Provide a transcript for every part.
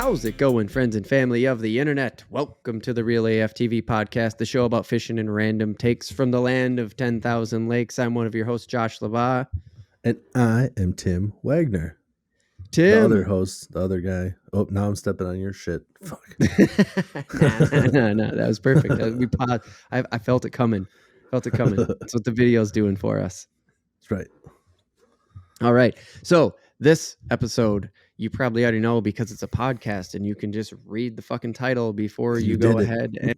How's it going, friends and family of the internet? Welcome to the Real AF TV podcast, the show about fishing and random takes from the land of 10,000 lakes. I'm one of your hosts, Josh LaBaw. And I am Tim Wagner. Tim. The other host, the other guy. Oh, now I'm stepping on your shit. Fuck. No, that was perfect. I felt it coming. That's what the video's doing for us. That's right. All right. So this episode, you probably already know because it's a podcast and you can just read the fucking title before you go ahead and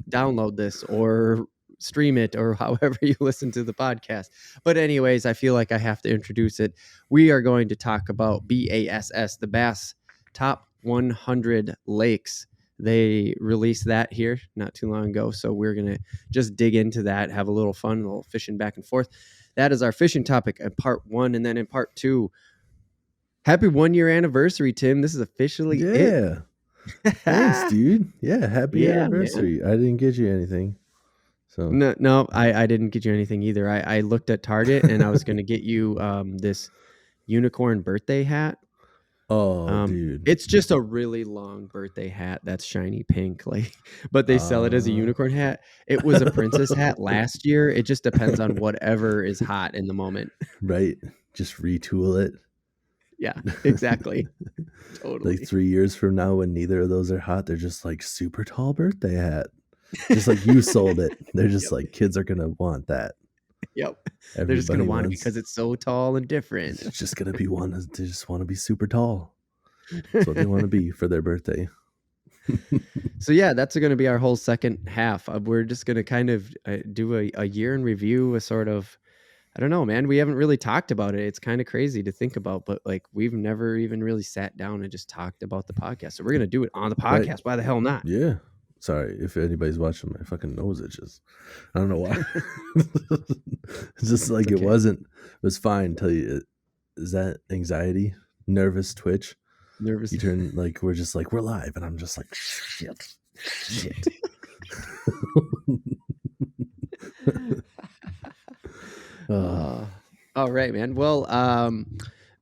download this or stream it or however you listen to the podcast. But anyways, I feel like I have to introduce it. We are going to talk about B.A.S.S, the Bass Top 100 Lakes. They released that here not too long ago. So we're going to just dig into that, have a little fun, a little fishing back and forth. That is our fishing topic in part 1. And then in part 2, happy 1-year anniversary, Tim. This is officially it. Thanks, dude. Yeah, happy anniversary. Man. I didn't get you anything. So No, I didn't get you anything either. I looked at Target and I was going to get you this unicorn birthday hat. Oh, dude. It's just a really long birthday hat that's shiny pink, but they sell it as a unicorn hat. It was a princess hat last year. It just depends on whatever is hot in the moment. Right. Just retool it. Yeah, exactly. Totally. Like 3 years from now when neither of those are hot, they're just like super tall birthday hat. Just like you sold it. They're just like, kids are going to want that. Yep. They're just going to want it because it's so tall and different. It's just going to be one. They just want to be super tall. That's what they want to be for their birthday. So yeah, that's going to be our whole second half. We're just going to kind of do a year in review, a sort of, I don't know, man. We haven't really talked about it. It's kind of crazy to think about, but like we've never even really sat down and just talked about the podcast. So we're going to do it on the podcast. Right. Why the hell not? Yeah. Sorry if anybody's watching, my fucking nose itches. I don't know why. It's just like it's okay. It was fine until you, is that anxiety? Nervous twitch? Nervous. You turn like, we're live and I'm just like, shit. All right, man. Well,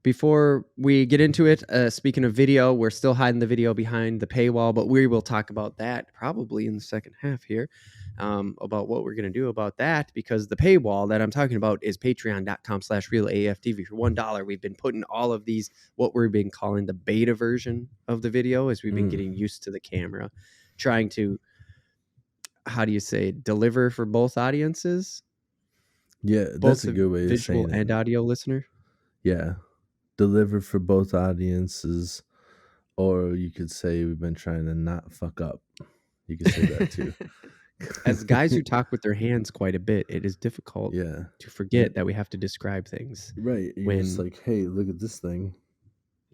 before we get into it, speaking of video, we're still hiding the video behind the paywall, but we will talk about that probably in the second half here, about what we're going to do about that, because the paywall that I'm talking about is patreon.com/realaftv. For $1, we've been putting all of these, what we've been calling the beta version of the video, as we've been getting used to the camera, trying to, how do you say, deliver for both audiences? Yeah, that's a good way of saying it. Visual and audio listener. Yeah. Deliver for both audiences, or you could say we've been trying to not fuck up. You could say that too. As guys who talk with their hands quite a bit, it is difficult to forget that we have to describe things. Right. You're just like, hey, look at this thing.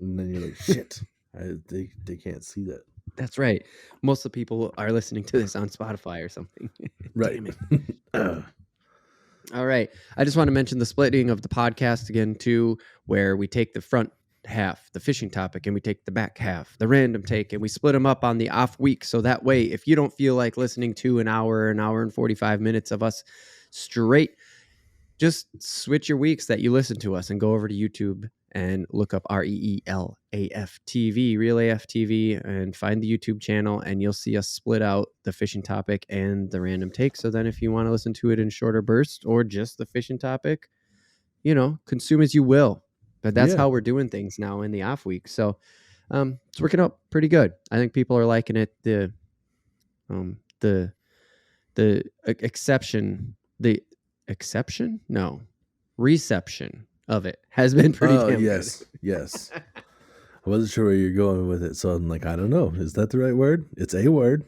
And then you're like, shit, they can't see that. That's right. Most of the people are listening to this on Spotify or something. Right. Damn it. All right. I just want to mention the splitting of the podcast again, too, where we take the front half, the fishing topic, and we take the back half, the random take, and we split them up on the off week. So that way, if you don't feel like listening to an hour and 45 minutes of us straight, just switch your weeks that you listen to us and go over to YouTube and look up REELAF TV, Real AF TV, and find the YouTube channel, and you'll see us split out the fishing topic and the random take. So then if you want to listen to it in shorter bursts or just the fishing topic, consume as you will. But that's how we're doing things now in the off week. So it's working out pretty good. I think people are liking it. The reception of it has been pretty damn good. Yes. I wasn't sure where you're going with it, so I'm like, I don't know. Is that the right word? It's a word.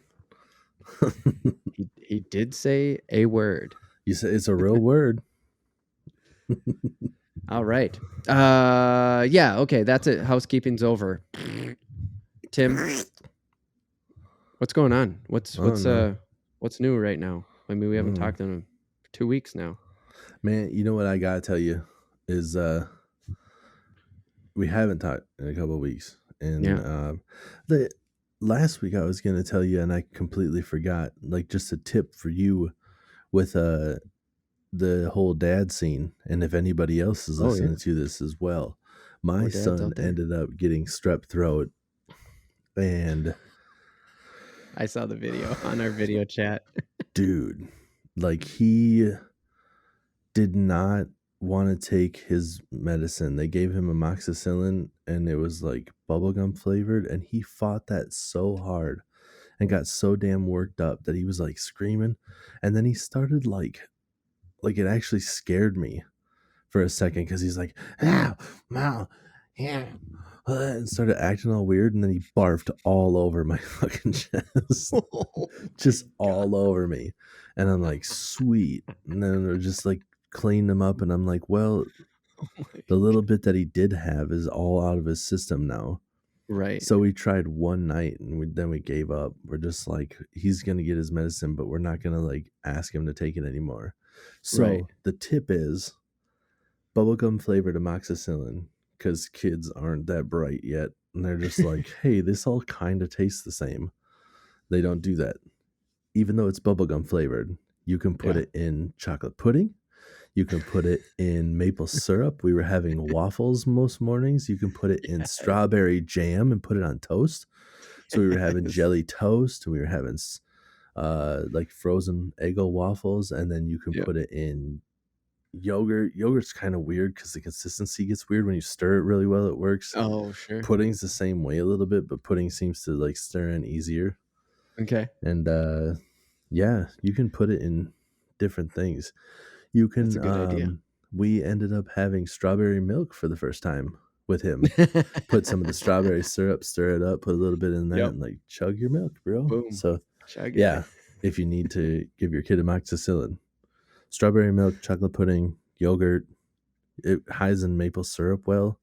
He did say a word. You said it's a real word. All right. Okay, that's it. Housekeeping's over. Tim, what's going on? What's new right now? I mean, we haven't talked in 2 weeks now. Man, you know what I gotta tell you is we haven't talked in a couple of weeks, and the last week I was gonna tell you, and I completely forgot. Like, just a tip for you with the whole dad scene, and if anybody else is listening to this as well, my son ended up getting strep throat And I saw the video on our video chat. Dude, like he did not want to take his medicine. They gave him amoxicillin and it was like bubblegum flavored, and he fought that so hard and got so damn worked up that he was like screaming. And then he started like it actually scared me for a second because he's like, ow, wow, yeah, and started acting all weird, and then he barfed all over my fucking chest. Oh just my all God. over me. And I'm like, sweet. And then they're just like cleaned him up, and I'm like, well, Oh my the little bit that he did have is all out of his system now. Right. So we tried one night, and then we gave up. We're just like, he's gonna get his medicine, but we're not gonna like ask him to take it anymore. So Right. the tip is bubblegum flavored amoxicillin, because kids aren't that bright yet, and they're just like, hey, this all kind of tastes the same. They don't do that. Even though it's bubblegum flavored, you can put it in chocolate pudding. You can put it in maple syrup. We were having waffles most mornings. You can put it in strawberry jam and put it on toast. So we were having jelly toast, and we were having like frozen Eggo waffles, and then you can put it in yogurt. Yogurt's kind of weird because the consistency gets weird when you stir it really well. It works. Oh, sure. Pudding's the same way a little bit, but pudding seems to like stir in easier. Okay. And yeah, you can put it in different things. You can. That's a good idea. We ended up having strawberry milk for the first time with him. Put some of the strawberry syrup, stir it up, put a little bit in that, and like chug your milk, bro. Boom. So Chug it. yeah, if you need to give your kid amoxicillin, strawberry milk, chocolate pudding, yogurt. It hides in maple syrup well.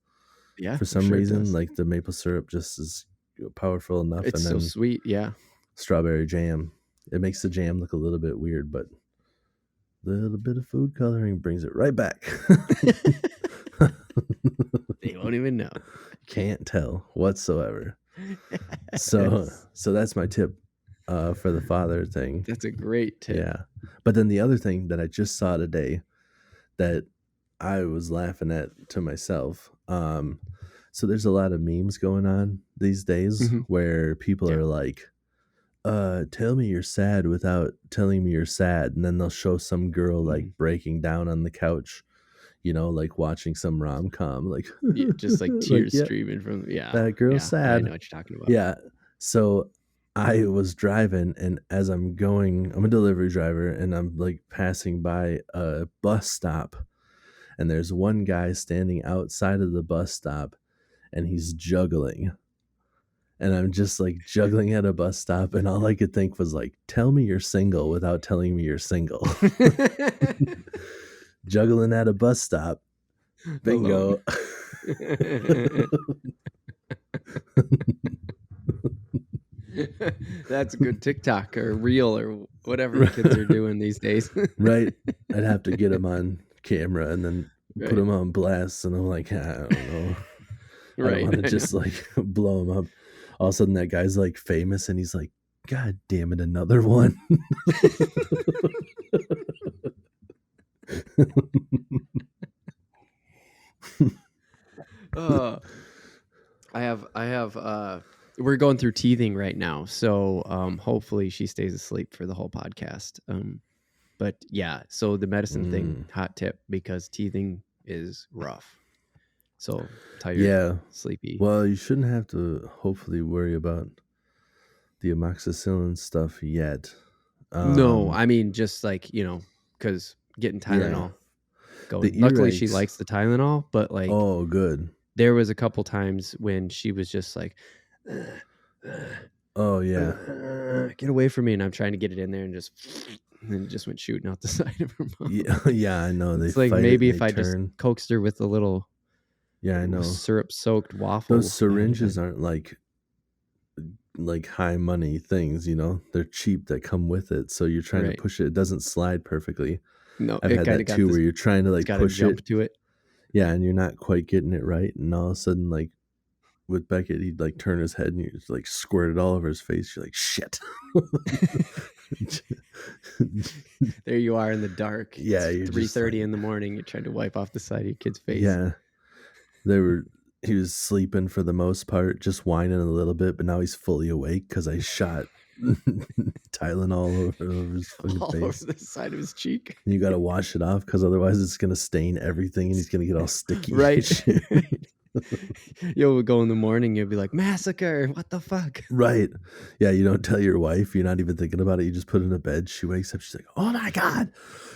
Yeah. For some reason, like the maple syrup just is powerful enough. It's and so then sweet. Yeah. strawberry jam. It makes the jam look a little bit weird, but a little bit of food coloring brings it right back. They won't even know. Can't tell whatsoever. So that's my tip for the father thing. That's a great tip. Yeah. But then the other thing that I just saw today that I was laughing at to myself. So there's a lot of memes going on these days where people are like, tell me you're sad without telling me you're sad. And then they'll show some girl like breaking down on the couch, like watching some rom-com, like just like tears streaming from that girl's sad. I know what you're talking about. Yeah. So I was driving, and as I'm a delivery driver, and I'm like passing by a bus stop, and there's one guy standing outside of the bus stop, and he's juggling. And I'm just like juggling at a bus stop, and all I could think was like, tell me you're single without telling me you're single. Juggling at a bus stop. Bingo. That's a good TikTok or reel or whatever kids are doing these days. Right. I'd have to get them on camera and then put them on blast, and I'm like, I don't know. I don't want to just like blow him up. All of a sudden that guy's like famous, and he's like, God damn it, another one. I have we're going through teething right now, so hopefully she stays asleep for the whole podcast. But yeah, so the medicine thing, hot tip, because teething is rough. So tired, sleepy. Well, you shouldn't have to hopefully worry about the amoxicillin stuff yet. No, I mean just like, because getting Tylenol going. Luckily she likes the Tylenol, but like, oh good. There was a couple times when she was just like, oh yeah, get away from me, and I'm trying to get it in there, and then it just went shooting out the side of her mouth. Yeah, I know. It's like maybe if I just coaxed her with a little, I know, syrup-soaked waffle. Those syringes aren't like high money things, they're cheap that come with it. So you're trying to push it; it doesn't slide perfectly. No, I've had that too, where you're trying to like push it to it. Yeah, and you're not quite getting it right, and all of a sudden, like with Beckett, he'd like turn his head and you just like squirt it all over his face. You're like, shit. There you are in the dark. Yeah, it's 3:30 in the morning. You're trying to wipe off the side of your kid's face. Yeah, they were he was sleeping for the most part, just whining a little bit, but now he's fully awake because I shot Tylenol over his fucking all face. over the side of his cheek. You got to wash it off because otherwise it's going to stain everything and he's going to get all sticky. Right. You'll go in the morning, you'll be like, massacre, what the fuck? Right. Yeah, you don't tell your wife. You're not even thinking about it. You just put her in a bed. She wakes up. She's like, oh my God,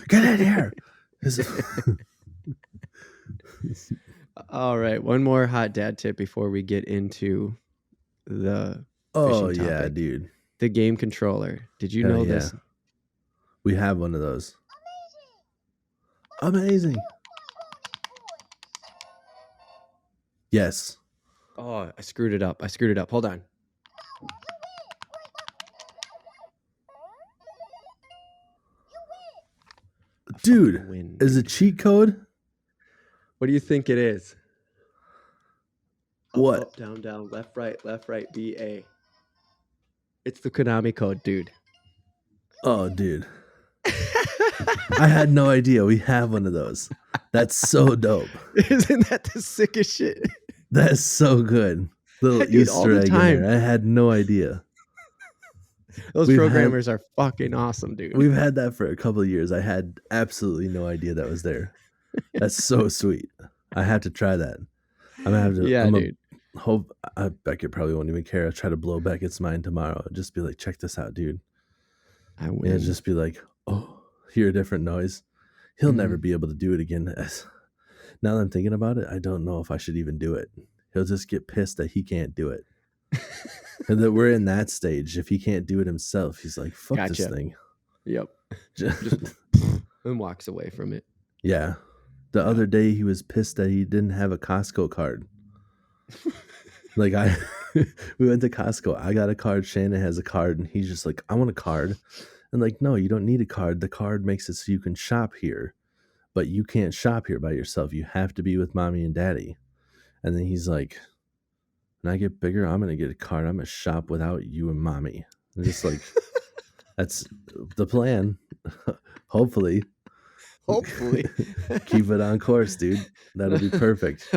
get in here. All right. One more hot dad tip before we get into the oh, fishing yeah, topic. dude. The game controller. Did you know this? We have one of those. Amazing. Yes. Oh, I screwed it up. Hold on. Dude, is it cheat code? What do you think it is? What? Up, down, down, left, right, B.A. It's the Konami code, dude. Oh, dude. I had no idea we have one of those. That's so dope. Isn't that the sickest shit? That's so good. Little dude, Easter egg in there. I had no idea. Those programmers are fucking awesome, dude. We've had that for a couple of years. I had absolutely no idea that was there. That's so sweet. I have to try that. I'm gonna have to. Yeah, dude. Hope Beckett probably won't even care. I'll try to blow Beckett's mind tomorrow. Just be like, check this out, dude. I win. And just be like, oh, hear a different noise. He'll never be able to do it again. Now that I'm thinking about it, I don't know if I should even do it. He'll just get pissed that he can't do it. And that we're in that stage. If he can't do it himself, he's like, fuck this thing. Yep. Just and walks away from it. Yeah. The other day he was pissed that he didn't have a Costco card. Like we went to Costco. I got a card. Shannon has a card, and he's just like, I want a card. And like, no, you don't need a card. The card makes it so you can shop here, but you can't shop here by yourself. You have to be with mommy and daddy. And then he's like, when I get bigger, I'm going to get a card. I'm going to shop without you and mommy. And just like, that's the plan. Hopefully. Keep it on course, dude. That'll be perfect.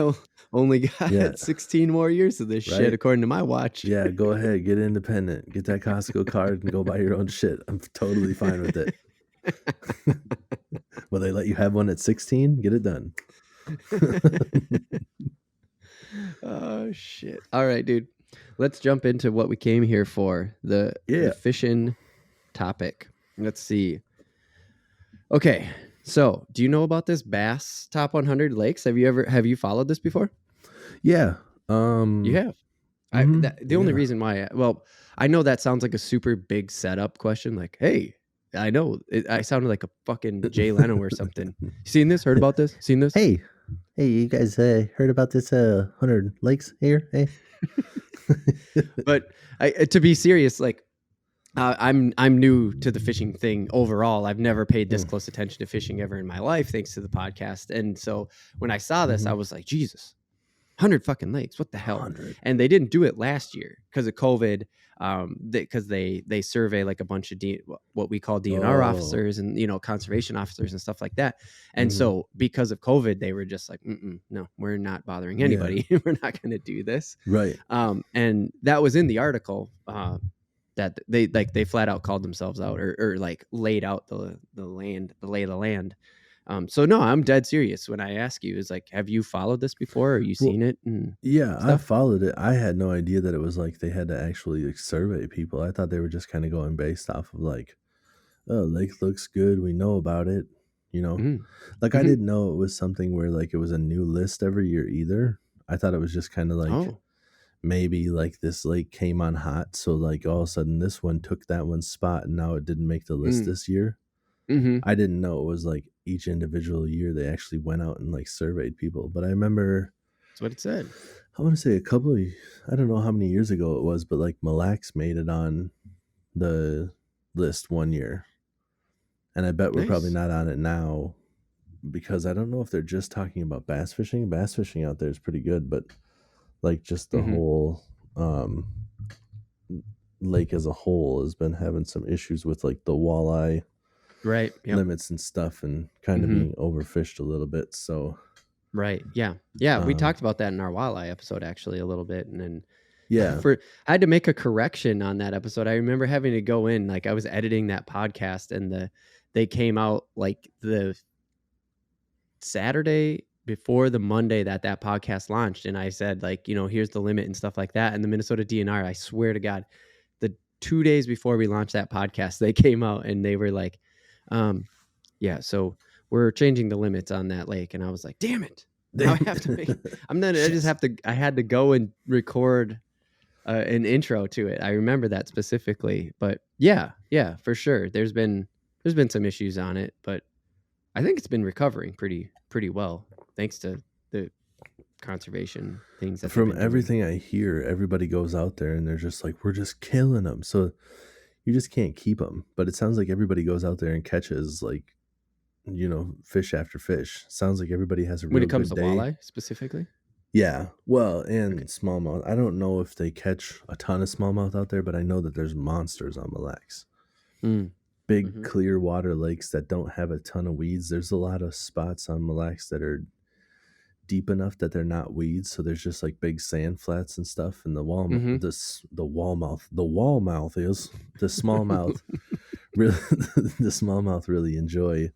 Only got 16 more years of this shit, according to my watch. Yeah, go ahead. Get independent. Get that Costco card and go buy your own shit. I'm totally fine with it. Will they let you have one at 16? Get it done. Oh, shit. All right, dude. Let's jump into what we came here for, the fishing topic. Let's see. Okay. So, do you know about this B.A.S.S Top 100 Lakes? Have you followed this before? Yeah. You have. The only reason why, I know that sounds like a super big setup question. Like, hey, I know I sounded like a fucking Jay Leno or something. Seen this? Heard about this? Seen this? Hey, you guys heard about this 100 lakes here? Hey. But to be serious, like, I'm new to the fishing thing overall. I've never paid this close attention to fishing ever in my life, thanks to the podcast. And so when I saw this, I was like, Jesus, 100 fucking lakes. What the hell? 100. And they didn't do it last year because of COVID. Because they survey like a bunch of what we call DNR officers and conservation officers and stuff like that. And so because of COVID, they were just like, no, we're not bothering anybody. Yeah. We're not going to do this. Right. And that was in the article. That they flat out called themselves out or like laid out the lay of the land. So no, I'm dead serious when I ask you, is like, have you followed this before? Or you seen it? Yeah, I followed it. I had no idea that it was like they had to actually like survey people. I thought they were just kind of going based off of like, oh, lake looks good. We know about it. Like I didn't know it was something where like it was a new list every year either. I thought it was just kind of like, maybe like this lake came on hot, so like all of a sudden this one took that one's spot and now it didn't make the list this year. I didn't know it was like each individual year they actually went out and like surveyed people. But I remember that's what it said. I want to say I don't know how many years ago it was, but like Mille Lacs made it on the list one year, and I bet we're probably not on it now because I don't know if they're just talking about bass fishing. Bass fishing out there is pretty good, but like just the whole lake as a whole has been having some issues with like the walleye limits and stuff and kind of being overfished a little bit. So Right. Yeah. Yeah. We talked about that in our walleye episode actually a little bit. And then Yeah. I had to make a correction on that episode. I remember having to go in, like I was editing that podcast and they came out like the Saturday before the Monday that podcast launched. And I said, like, here's the limit and stuff like that. And the Minnesota DNR, I swear to God, the 2 days before we launched that podcast, they came out and they were like, yeah, so we're changing the limits on that lake. And I was like, damn it. Now I have to make, I had to go and record an intro to it. I remember that specifically, but yeah, for sure. There's been some issues on it, but I think it's been recovering pretty well thanks to the conservation things. That from everything I hear, everybody goes out there and they're just like, we're just killing them. So you just can't keep them. But it sounds like everybody goes out there and catches like, fish after fish. Sounds like everybody has a real when it comes good to day. walleye specifically. Yeah, well, and smallmouth. I don't know if they catch a ton of smallmouth out there, but I know that there's monsters on Mille Lacs. Big clear water lakes that don't have a ton of weeds. There's a lot of spots on Mille Lacs that are deep enough that they're not weeds, so there's just like big sand flats and stuff. And the smallmouth really the smallmouth really enjoy.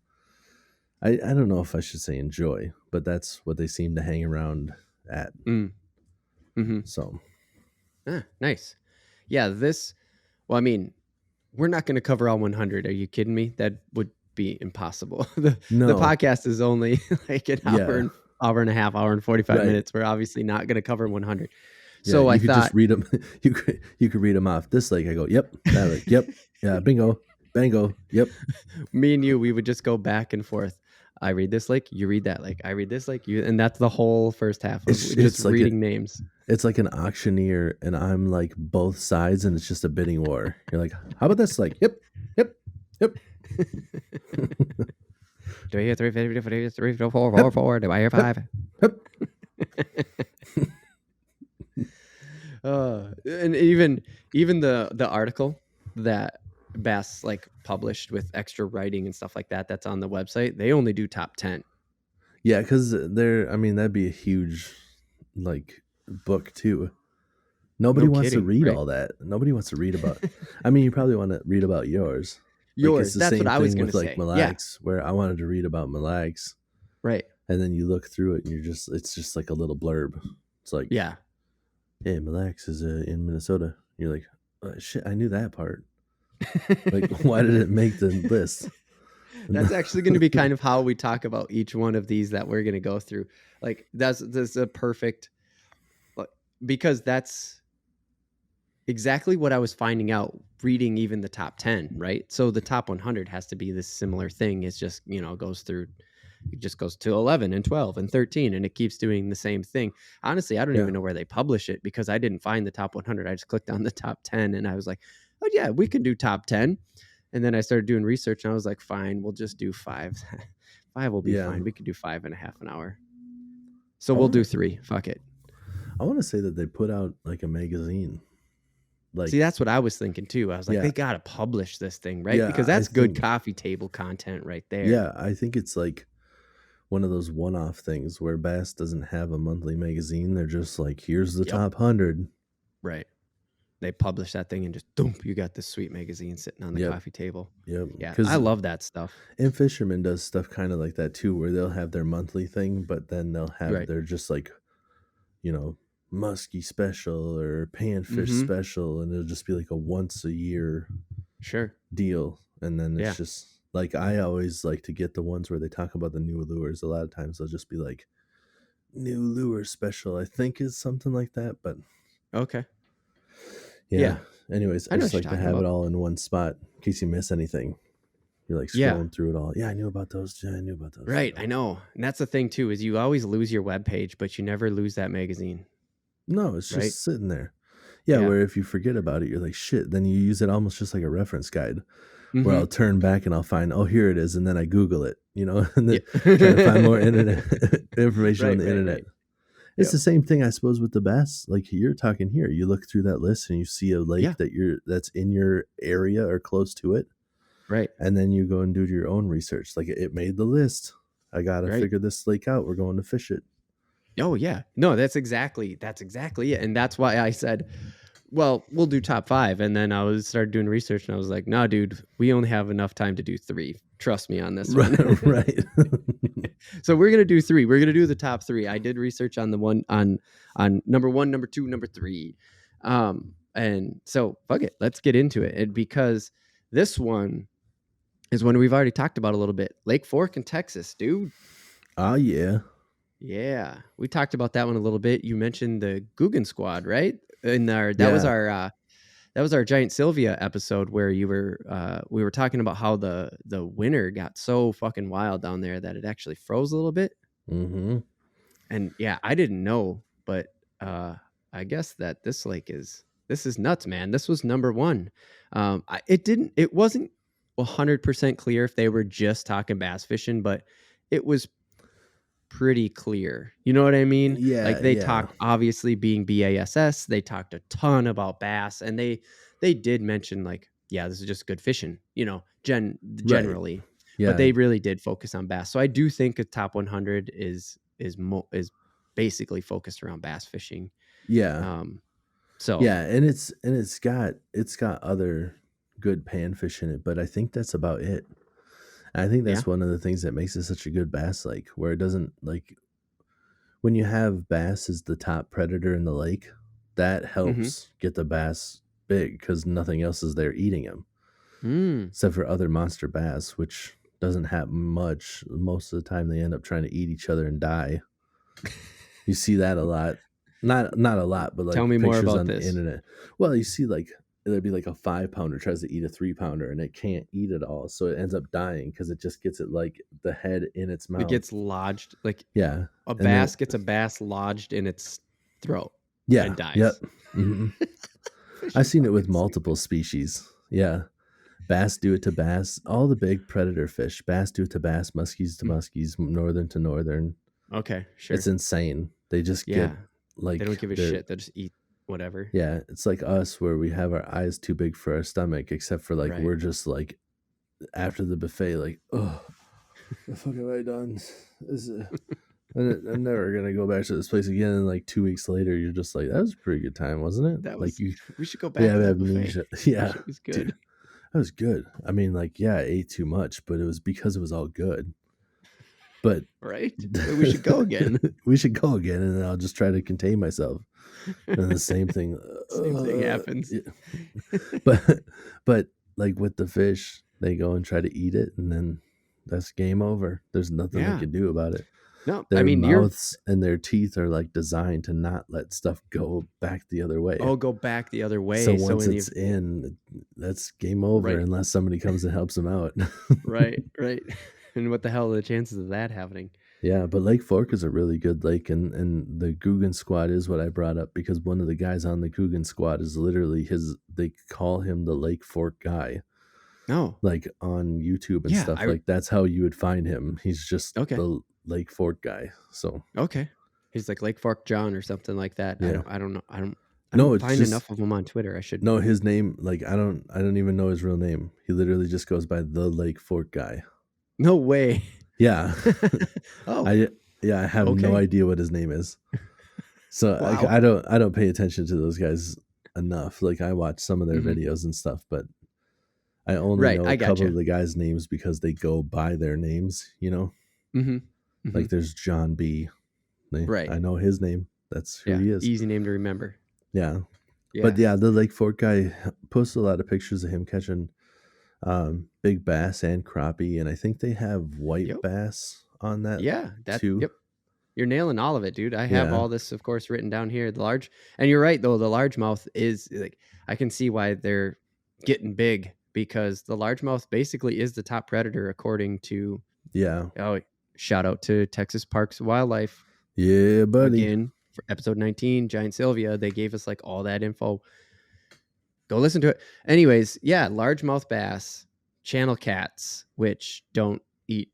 I don't know if I should say enjoy, but that's what they seem to hang around at. So nice. Yeah, well, I mean, we're not going to cover all 100. Are you kidding me? That would be impossible. The podcast is only like an hour and a half, hour and 45 minutes. We're obviously not going to cover 100. So I thought just read them. You could read them off. This lake, I go, yep, that lake, yep, yeah, bingo, bango, yep. Me and you, we would just go back and forth. I read this lake, you read that lake. I read this lake, and that's the whole first half of just like reading names. It's like an auctioneer, and I'm like both sides, and it's just a bidding war. You're like, how about this lake? Yep. Do I hear 3, 4, 4? Do I hear 5? Yep. And even the article that B.A.S.S like published with extra writing and stuff like that, that's on the website, they only do top 10. Yeah, because that'd be a huge like book too. Nobody wants to read all that. Nobody wants to read about you probably want to read about yours. Like, that's what I was going to say. Like Mille Lacs, where I wanted to read about Mille Lacs. Right. And then you look through it and it's just like a little blurb. It's like, hey, Mille Lacs is in Minnesota. You're like, oh, shit, I knew that part. Like, why did it make the list? That's actually going to be kind of how we talk about each one of these that we're going to go through. Like, that's a perfect, because that's exactly what I was finding out reading even the top 10, right? So the top 100 has to be this similar thing. It's just, it just goes to 11 and 12 and 13, and it keeps doing the same thing. Honestly, I don't even know where they publish it, because I didn't find the top 100. I just clicked on the top 10 and I was like, oh yeah, we can do top 10. And then I started doing research and I was like, fine, we'll just do 5. 5 will be fine. We could do 5.5 an hour. So we'll do 3. Fuck it. I want to say that they put out like a magazine. Like, see, that's what I was thinking too. I was like, they got to publish this thing, right? Yeah, because that's good coffee table content right there. Yeah, I think it's like one of those one-off things where B.A.S.S doesn't have a monthly magazine. They're just like, here's the top 100. Right. They publish that thing and just dump, you got this sweet magazine sitting on the coffee table. Yep. Yeah, I love that stuff. And Fisherman does stuff kind of like that too, where they'll have their monthly thing, but then they'll have their just like, muskie special or panfish special, and it'll just be like a once a year deal. And then it's just like, I always like to get the ones where they talk about the new lures. A lot of times they'll just be like, new lure special, I think is something like that, but okay. Yeah. Anyways, I just like to have it all in one spot in case you miss anything. You're like scrolling through it all. Yeah, I knew about those. Yeah, I knew about those. Right, I know. And that's the thing too, is you always lose your webpage, but you never lose that magazine. No, it's just sitting there. Yeah, where if you forget about it, you're like, shit. Then you use it almost just like a reference guide, where I'll turn back and I'll find, oh, here it is, and then I Google it, and then try to find more internet information on the internet. Right. It's the same thing, I suppose, with the B.A.S.S. Like you're talking here, you look through that list and you see a lake that's in your area or close to it, right? And then you go and do your own research. Like it made the list, I gotta figure this lake out. We're going to fish it. Oh yeah, no, that's exactly it, and that's why I said, well, we'll do top 5, and then I started doing research, and I was like, no, dude, we only have enough time to do 3. Trust me on this one. Right. So we're gonna do 3. We're gonna do the top 3. I did research on the one on number 1, number 2, number 3, and so fuck it, let's get into it. And because this one is one we've already talked about a little bit, Lake Fork in Texas, dude. Oh yeah. Yeah, we talked about that one a little bit. You mentioned the Guggen Squad, right? That was our Giant Sylvia episode where we were talking about how the winter got so fucking wild down there that it actually froze a little bit. Mm-hmm. And yeah, I didn't know, but I guess that this is nuts, man. This was number 1. It wasn't 100% clear if they were just talking bass fishing, but it was pretty clear. You know what I mean? Yeah. Like they talked, obviously being B.A.S.S, they talked a ton about bass, and they did mention like, yeah, this is just good fishing, generally. Right. Yeah. But they really did focus on bass. So I do think a top 100 is basically focused around bass fishing. Yeah. So yeah, and it's got other good panfish in it, but I think that's about it. I think that's one of the things that makes it such a good bass lake, where it doesn't, like, when you have bass as the top predator in the lake, that helps get the bass big because nothing else is there eating them, except for other monster bass, which doesn't happen much. Most of the time, they end up trying to eat each other and die. You see that a lot. Not a lot, but like tell me pictures more about on this. the internet. Well, you see like there'd be like a 5-pounder tries to eat a 3-pounder and it can't eat it all, so it ends up dying because it just gets it like the head in its mouth. It gets lodged, like a bass gets a bass lodged in its throat. And dies. Yep. Mm-hmm. I've seen it with multiple species. Yeah, bass do it to bass. All the big predator fish, bass do it to bass, muskies to muskies, northern to northern. Okay, sure. It's insane. They just get like, they don't give a shit. They just eat whatever. Yeah, it's like us, where we have our eyes too big for our stomach, except for like we're just like after the buffet, like, oh, the fuck have I done? I'm never gonna go back to this place again. And like 2 weeks later, you're just like, that was a pretty good time, wasn't it? We should go back. To that amnesia. Buffet. Yeah, it was good. Dude, that was good. I mean, like, yeah, I ate too much, but it was because it was all good. But right, we should go again. We should go again, and then I'll just try to contain myself. And the same thing happens. Yeah. but like with the fish, they go and try to eat it, and then that's game over. There's nothing they can do about it. No, their mouths and their teeth are like designed to not let stuff go back the other way. Oh, go back the other way. So once it's in, that's game over, unless somebody comes and helps them out. Right. And what the hell are the chances of that happening? Yeah, but Lake Fork is a really good lake, and the Guggen Squad is what I brought up because one of the guys on the Guggen Squad is literally they call him the Lake Fork guy. No. Like on YouTube and stuff. Like that's how you would find him. He's just the Lake Fork guy. So he's like Lake Fork John or something like that. Yeah. I don't know. I don't find enough of him on Twitter. I should. No, his name, like I don't even know his real name. He literally just goes by the Lake Fork guy. No way. Yeah. I have no idea what his name is. So wow. I don't pay attention to those guys enough. Like I watch some of their videos and stuff, but I only know a couple of the guys' names because they go by their names, you know? Like there's John B. I know his name. That's who he is. Easy name to remember. Yeah. But yeah, the Lake Fork guy posts a lot of pictures of him catching big bass and crappie, and I think they have white bass on that. Yeah, too. Yep. You're nailing all of it, dude. I have all this, of course, written down here. And you're right though. The largemouth is like, I can see why they're getting big because the largemouth basically is the top predator according to. Yeah. Oh, shout out to Texas Parks and Wildlife. Yeah, buddy. Again, for episode 19, Giant Sylvia, they gave us like all that info. Go listen to it. Anyways, yeah, largemouth bass, channel cats, which don't eat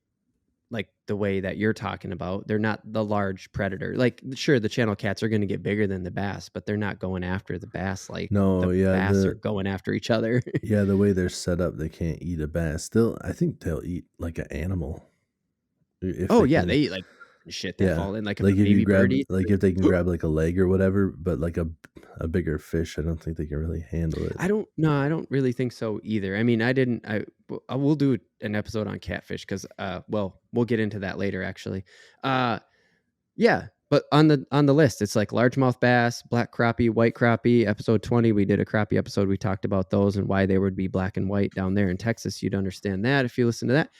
like the way that you're talking about. They're not the large predator. Like, sure, the channel cats are going to get bigger than the bass, but they're not going after the bass like bass are going after each other. Yeah, the way they're set up, they can't eat a bass. I think they'll eat like an animal. If Oh they yeah, can, they eat like shit that yeah. fall in. Like if a Like if you baby grab, birdie, like if they can grab like a leg or whatever, but like a bigger fish, I don't think they can really handle it. I don't no, I don't really think so either. I mean, I will do an episode on catfish because well, we'll get into that later actually. Yeah, but on the list, it's like largemouth bass, black crappie, white crappie. Episode 20, we did a crappie episode. We talked about those and why they would be black and white down there in Texas. You'd understand that if you listen to that.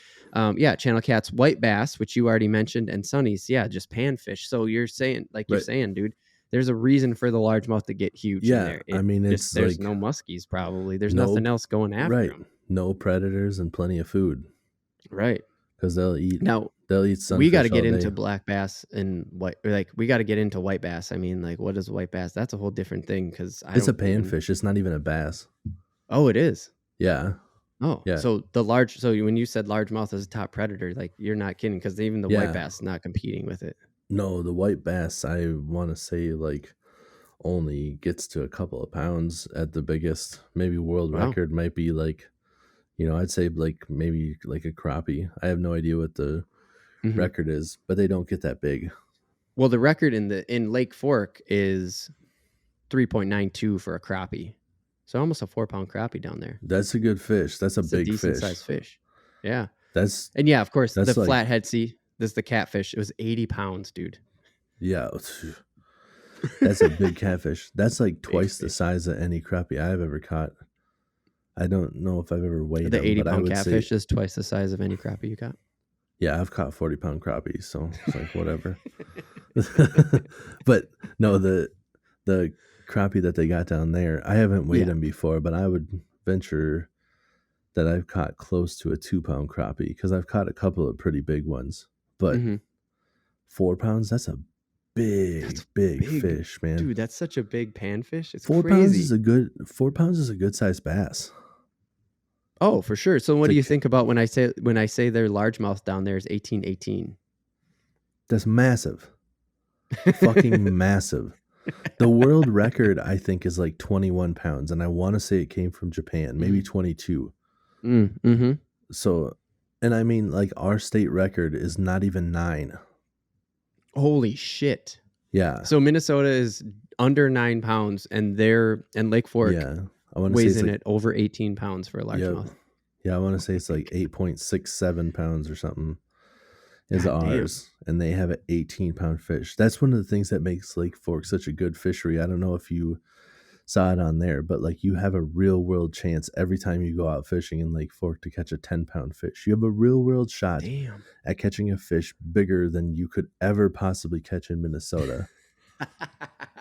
Yeah, channel cats, white bass, which you already mentioned, and sunnies. Yeah, just panfish. So you're saying, Right. dude, there's a reason for the largemouth to get huge in Yeah. there. I mean, Just it's there's like no muskies probably. There's no, nothing else going after right. them. No predators and plenty of food Right. because Now, they'll eat we got to sunfish get all day. into black bass and white. Like we got to get into white bass. I mean, like what is white bass? That's a whole different thing because It's a panfish. It's not even a bass. Oh, it is. Yeah. Oh, Yeah. so when you said largemouth as a top predator, like you're not kidding because even the white bass is not competing with it. No, the white bass, I want to say like only gets to a couple of pounds at the biggest. Maybe world record might be like, I'd say like maybe like a crappie. I have no idea what the record is, but they don't get that big. Well, the record in Lake Fork is 3.92 for a crappie. So almost a 4-pound crappie down there. That's a good fish. That's a big decent fish. Sized fish. Yeah. And yeah, of course, the like, flathead sea. This is the catfish. It was 80 pounds, dude. Yeah. That's a big catfish. That's like twice the size of any crappie I've ever caught. I don't know if I've ever weighed the 80-pound catfish is twice the size of any crappie you got. Yeah, I've caught 40-pound crappies, so it's like whatever. But no, the crappie that they got down there, I haven't weighed them before, but I would venture that I've caught close to a 2-pound crappie because I've caught a couple of pretty big ones. But 4 pounds, that's a big fish, man. Dude, that's such a big panfish. It's 4 crazy. Pounds is a good sized bass. Oh, for sure. So what do you think about when I say their largemouth down there is 1818? That's massive. Fucking massive. The world record, I think, is like 21 pounds, and I want to say it came from Japan, maybe 22. So, and I mean, like our state record is not even 9. Holy shit. Yeah. So Minnesota is under 9 pounds, and Lake Fork weighs in at over 18 pounds for a largemouth. Yeah, I want to say it's like 8.67 pounds or something is ours. And they have an 18-pound fish. That's one of the things that makes Lake Fork such a good fishery. I don't know if you saw it on there, but like you have a real world chance every time you go out fishing in Lake Fork to catch a 10-pound fish. You have a real world shot at catching a fish bigger than you could ever possibly catch in Minnesota.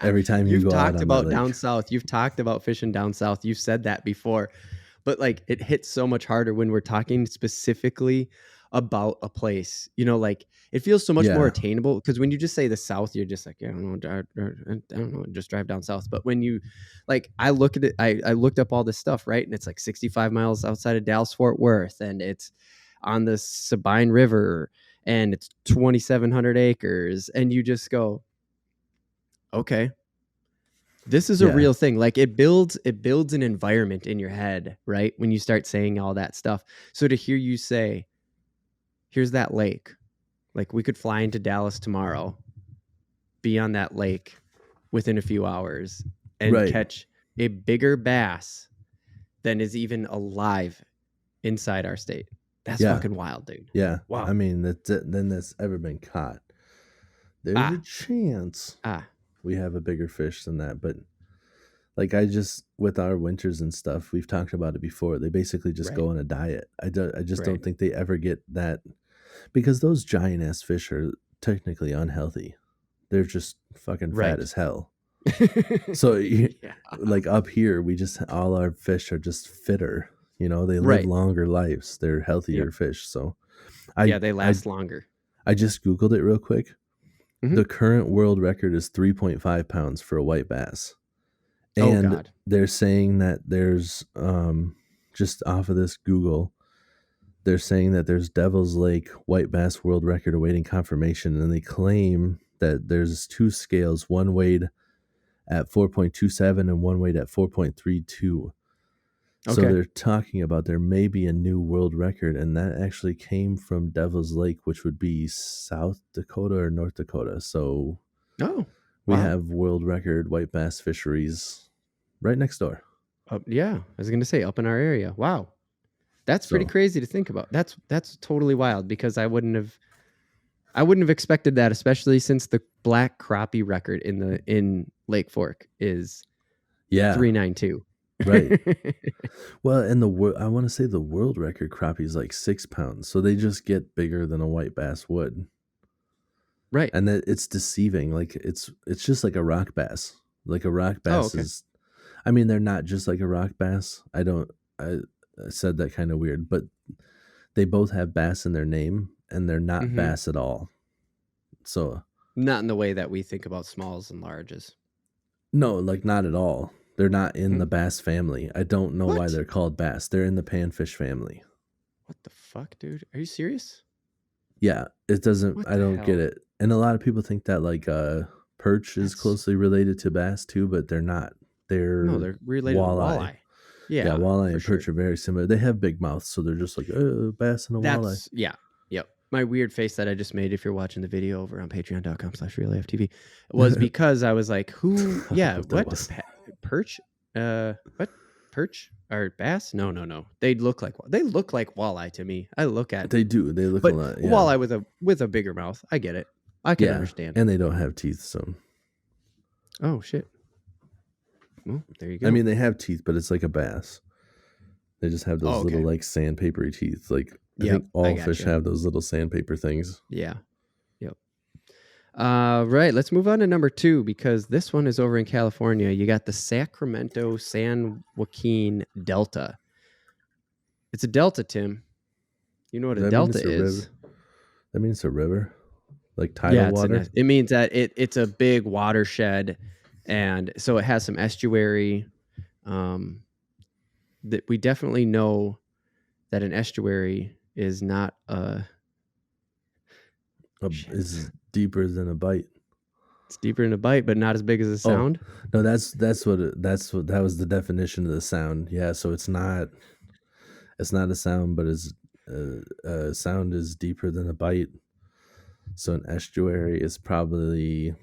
Every time you go out on about down south, you've talked about fishing down south. You've said that before, but like it hits so much harder when we're talking specifically about a place, like it feels so much more attainable because when you just say the South, you're just like, I don't know, just drive down south. But when you I look at it, I looked up all this stuff, right? And it's like 65 miles outside of Dallas, Fort Worth, and it's on the Sabine River, and it's 2,700 acres. And you just go, okay, this is a real thing. Like it builds an environment in your head, right? When you start saying all that stuff. So to hear you say, here's that lake, like we could fly into Dallas tomorrow, be on that lake within a few hours and catch a bigger bass than is even alive inside our state. That's fucking wild, dude. Yeah. Wow. I mean, that's ever been caught. There's a chance we have a bigger fish than that. But like with our winters and stuff, we've talked about it before. They basically just go on a diet. I just don't think they ever get that, because those giant ass fish are technically unhealthy. They're just fucking fat as hell. So like up here, all our fish are just fitter. They live longer lives. They're healthier fish. So they last longer. I just Googled it real quick. The current world record is 3.5 pounds for a white bass. And they're saying that there's, just off of this Google, they're saying that there's Devil's Lake white bass world record awaiting confirmation. And they claim that there's 2 scales, one weighed at 4.27 and one weighed at 4.32. So they're talking about there may be a new world record, and that actually came from Devil's Lake, which would be South Dakota or North Dakota. So we have world record white bass fisheries right next door. Yeah, I was going to say up in our area. Wow. That's pretty crazy to think about. That's totally wild, because I wouldn't have expected that, especially since the black crappie record in Lake Fork is 392. Right. Well, and I want to say the world record crappie is like 6 pounds, so they just get bigger than a white bass would. Right. And that it's deceiving. Like it's just like a rock bass. Like a rock bass is, I mean, they're not just like a rock bass. I said that kind of weird, but they both have bass in their name, and they're not bass at all. So not in the way that we think about smalls and larges. No, like not at all. They're not in the bass family. I don't know why they're called bass. They're in the panfish family. What the fuck, dude? Are you serious? Yeah, it doesn't. I don't get it. And a lot of people think that like perch is closely related to bass too, but they're not. They're related to walleye. Yeah, walleye and perch are very similar. They have big mouths, so they're just like bass and a walleye. Yeah. Yep. My weird face that I just made, if you're watching the video over on patreon.com/realafTV, was because I was like, who? Yeah, what? Perch? What? Perch or bass? No. They look like walleye to me. I look at they do. They look a lot. Yeah. Walleye with a bigger mouth. I get it. I can understand. And they don't have teeth, so. Oh shit. Well, there you go. I mean, they have teeth, but it's like a bass. They just have those little like sandpapery teeth. Like I think all fish have those little sandpaper things. Yeah. Yep. Right. Let's move on to number 2, because this one is over in California. You got the Sacramento-San Joaquin Delta. It's a delta, Tim. You know what a delta is? That means it's a river, like tidal water. It means that it's a big watershed, and so it has some estuary. That we definitely know that an estuary is not is deeper than a bite. It's deeper than a bite, but not as big as a sound. No, that was the definition of the sound. Yeah, so it's not a sound, but a sound is deeper than a bite. So an estuary is probably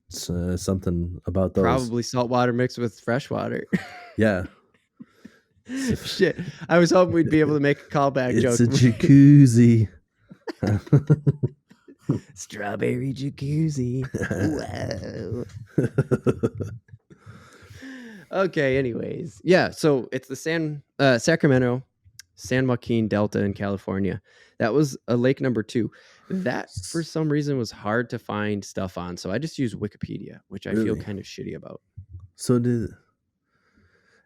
something about those. Probably saltwater mixed with fresh water. Yeah. Shit. I was hoping we'd be able to make a callback joke. It's a jacuzzi. Strawberry jacuzzi. Wow. Okay, anyways. Yeah, so it's the Sacramento San Joaquin Delta in California. That was a lake number 2. That, for some reason, was hard to find stuff on, so I just used Wikipedia, which I feel kind of shitty about. So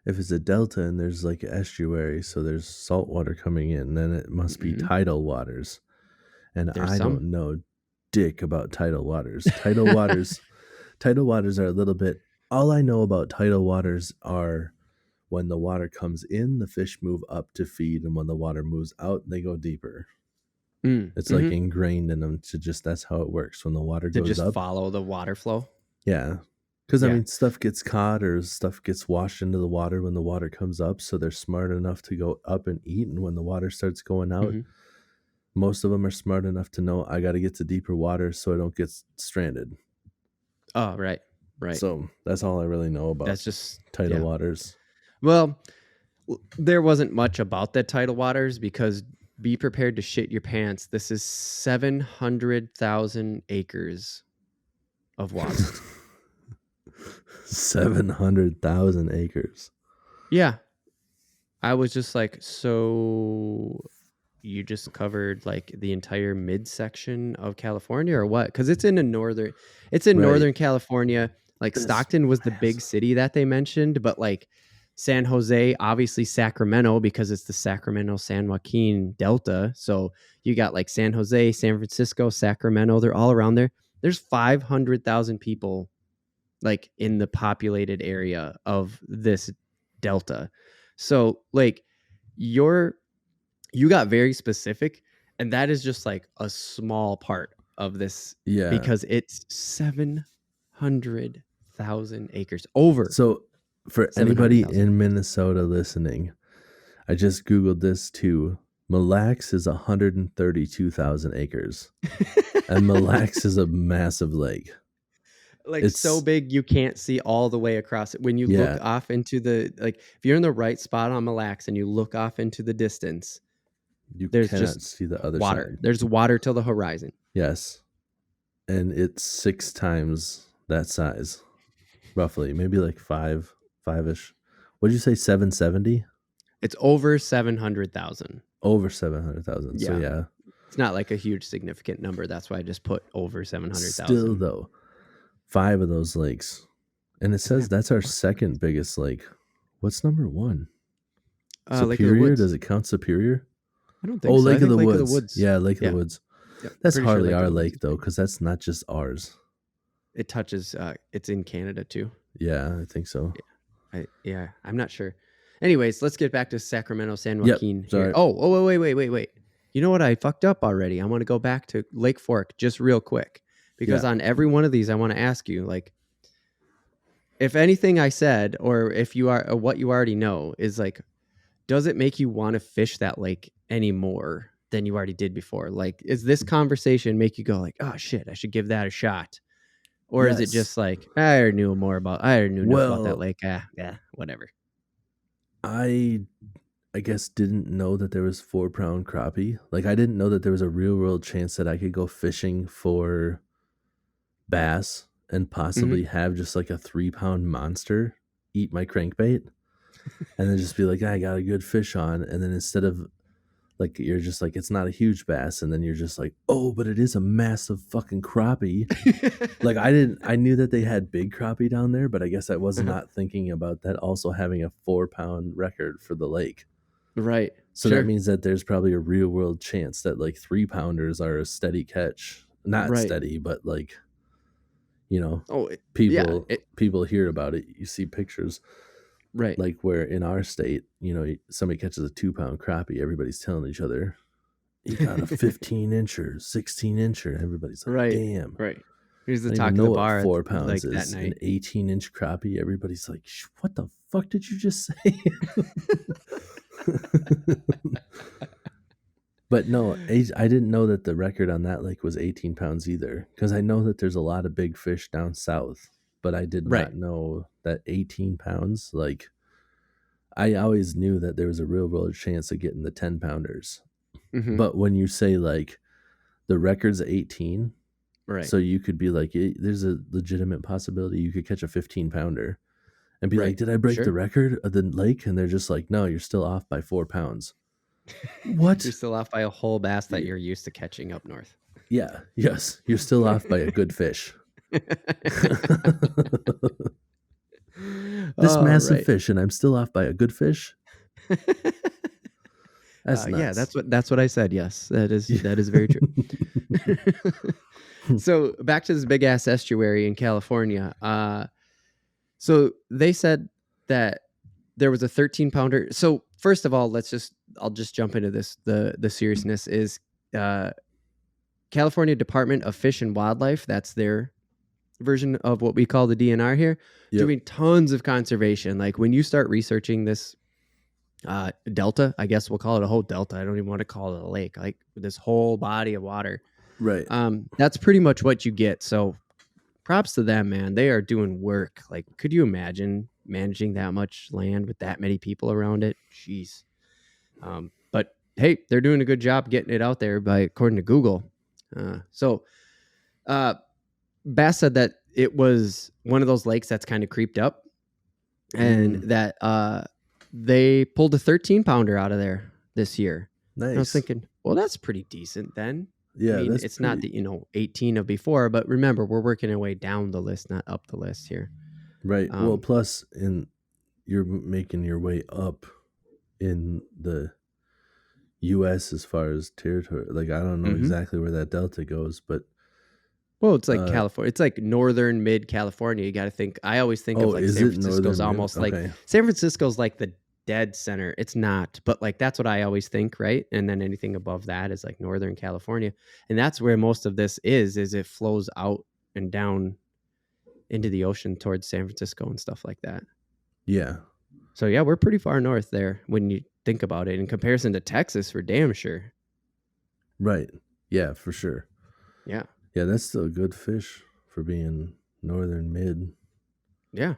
if it's a delta and there's like an estuary, so there's salt water coming in, then it must be tidal waters. And I don't know dick about tidal waters. Tidal waters are a little bit. All I know about tidal waters are when the water comes in, the fish move up to feed, and when the water moves out, they go deeper. It's like ingrained in them to just, that's how it works. When the water goes up, just follow the water flow. Yeah. Because, I mean, stuff gets caught or stuff gets washed into the water when the water comes up. So they're smart enough to go up and eat. And when the water starts going out, most of them are smart enough to know, I got to get to deeper water so I don't get stranded. Oh, right. So that's all I really know about. That's just tidal waters. Well, there wasn't much about that tidal waters, because be prepared to shit your pants. This is 700,000 acres of water. 700,000 acres. Yeah. I was just like, so you just covered like the entire midsection of California or what? Because it's in northern California. Like Stockton was the big city that they mentioned, but like San Jose, obviously Sacramento, because it's the Sacramento-San Joaquin Delta. So you got like San Jose, San Francisco, Sacramento. They're all around there. There's 500,000 people like in the populated area of this Delta. So like you got very specific, and that is just like a small part of this. Yeah. Because it's 700,000 acres over. So For anybody 700,000. in Minnesota listening, I just Googled this too. Mille Lacs is 132,000 acres. And Mille Lacs is a massive lake. Like it's so big you can't see all the way across it. When you look off into the, like if you're in the right spot on Mille Lacs and you look off into the distance, there's just see the other water. side. There's water till the horizon. Yes. And it's 6 times that size. Roughly. Maybe like five-ish. What did you say, 770? It's over 700,000. Over 700,000. So yeah. It's not like a huge significant number. That's why I just put over 700,000. Still though, 5 of those lakes. And it says that's our second biggest lake. What's number 1? Superior? Does it count Superior? I don't think so. Lake of the Woods. Yeah, Lake of the Woods. Yep. That's hardly our lake though, because that's not just ours. It touches, it's in Canada too. Yeah, I think so. Yeah, I'm not sure. Anyways, let's get back to Sacramento-San Joaquin. Yep, sorry. Oh, wait. You know what? I fucked up already. I want to go back to Lake Fork just real quick. Because on every one of these, I want to ask you, like, if anything I said, or if you are, or what you already know is like, does it make you want to fish that lake any more than you already did before? Like, is this conversation make you go like, oh shit, I should give that a shot? Or is it just like, I already knew enough about that lake. Yeah, whatever. I guess didn't know that there was 4-pound crappie. Like, I didn't know that there was a real world chance that I could go fishing for bass and possibly have just like a 3-pound monster eat my crankbait and then just be like, I got a good fish on. And then instead of like, you're just like, it's not a huge bass. And then you're just like, oh, but it is a massive fucking crappie. Like I knew that they had big crappie down there, but I guess I was not thinking about that also having a 4-pound record for the lake. Right. So that means that there's probably a real world chance that like 3-pounders are a steady catch. Not steady, but like, you know, people hear about it. You see pictures. Right. Like where in our state, you know, somebody catches a 2-pound crappie, everybody's telling each other, he got a 15-incher, 16-incher. Everybody's like, damn. Right. Here's the talk of the bar. 4 pounds like is an 18-inch crappie. Everybody's like, what the fuck did you just say? But no, I didn't know that the record on that lake was 18 pounds either. Because I know that there's a lot of big fish down south. But I did not know that 18 pounds, like, I always knew that there was a real world chance of getting the 10-pounders. But when you say, like, the record's 18, so you could be like, there's a legitimate possibility you could catch a 15-pounder and be like, did I break the record of the lake? And they're just like, no, you're still off by 4 pounds. What? You're still off by a whole bass that you're used to catching up north. Yeah. Yes. You're still off by a good fish. This massive fish, and I'm still off by a good fish. That's yeah, that's what I said. Yes, that is very true. So back to this big ass estuary in California. So they said that there was a 13-pounder. So first of all, I'll just jump into this. The seriousness is California Department of Fish and Wildlife. That's their version of what we call the DNR here, doing tons of conservation. Like when you start researching this delta, I guess we'll call it a whole delta. I don't even want to call it a lake, like this whole body of water. Right. That's pretty much what you get. So props to them, man. They are doing work. Like, could you imagine managing that much land with that many people around it? Jeez. But hey, they're doing a good job getting it out there according to Google. B.A.S.S said that it was one of those lakes that's kind of creeped up and that they pulled a 13-pounder out of there this year. Nice. And I was thinking, well, that's pretty decent then. Yeah, I mean, it's not the 18 of before, but remember, we're working our way down the list, not up the list here. Right. Well, plus you're making your way up in the U.S. as far as territory. Like, I don't know exactly where that delta goes, but well, it's like California. It's like northern mid California. You got to think. I always think of like San Francisco's almost like San Francisco's like the dead center. It's not, but like that's what I always think, right? And then anything above that is like northern California, and that's where most of this is it flows out and down into the ocean towards San Francisco and stuff like that. Yeah. So yeah, we're pretty far north there when you think about it in comparison to Texas for damn sure. Right. Yeah, for sure. Yeah. Yeah, that's still a good fish for being northern mid. Yeah.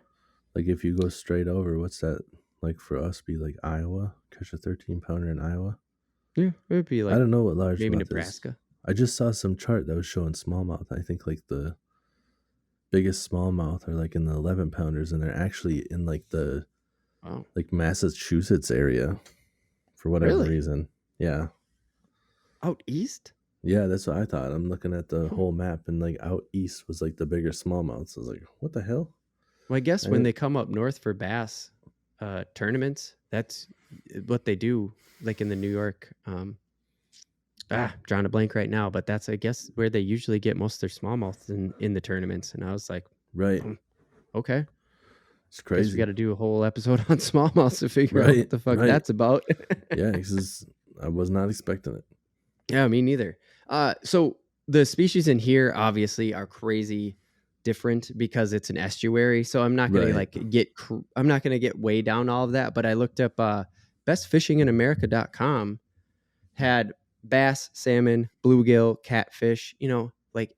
Like if you go straight over, what's that like for us be like Iowa? Catch a 13-pounder in Iowa? Yeah. It would be I like don't know what maybe largemouth is. Nebraska. I just saw some chart that was showing smallmouth. I think like the biggest smallmouth are like in the 11-pounders, and they're actually in like the Oh, like Massachusetts area for whatever really? reason. Yeah. Out east? Yeah, that's what I thought. I'm looking at the Huh. whole map, and like out east was like the bigger smallmouths. I was like, what the hell? Well, I guess I when didn't, they come up north for bass tournaments, that's what they do. Like in the New York, drawing a blank right now, but that's I guess where they usually get most of their smallmouths in the tournaments. And I was like, right. okay, It's guess we got crazy. to do a whole episode on smallmouths to figure out Right. what the fuck Right. that's about. Yeah, because I was not expecting it. Yeah, me neither. So the species in here obviously are crazy different because it's an estuary. So I'm not gonna Right. I'm not gonna get way down all of that. But I looked up bestfishinginamerica.com had bass, salmon, bluegill, catfish. Like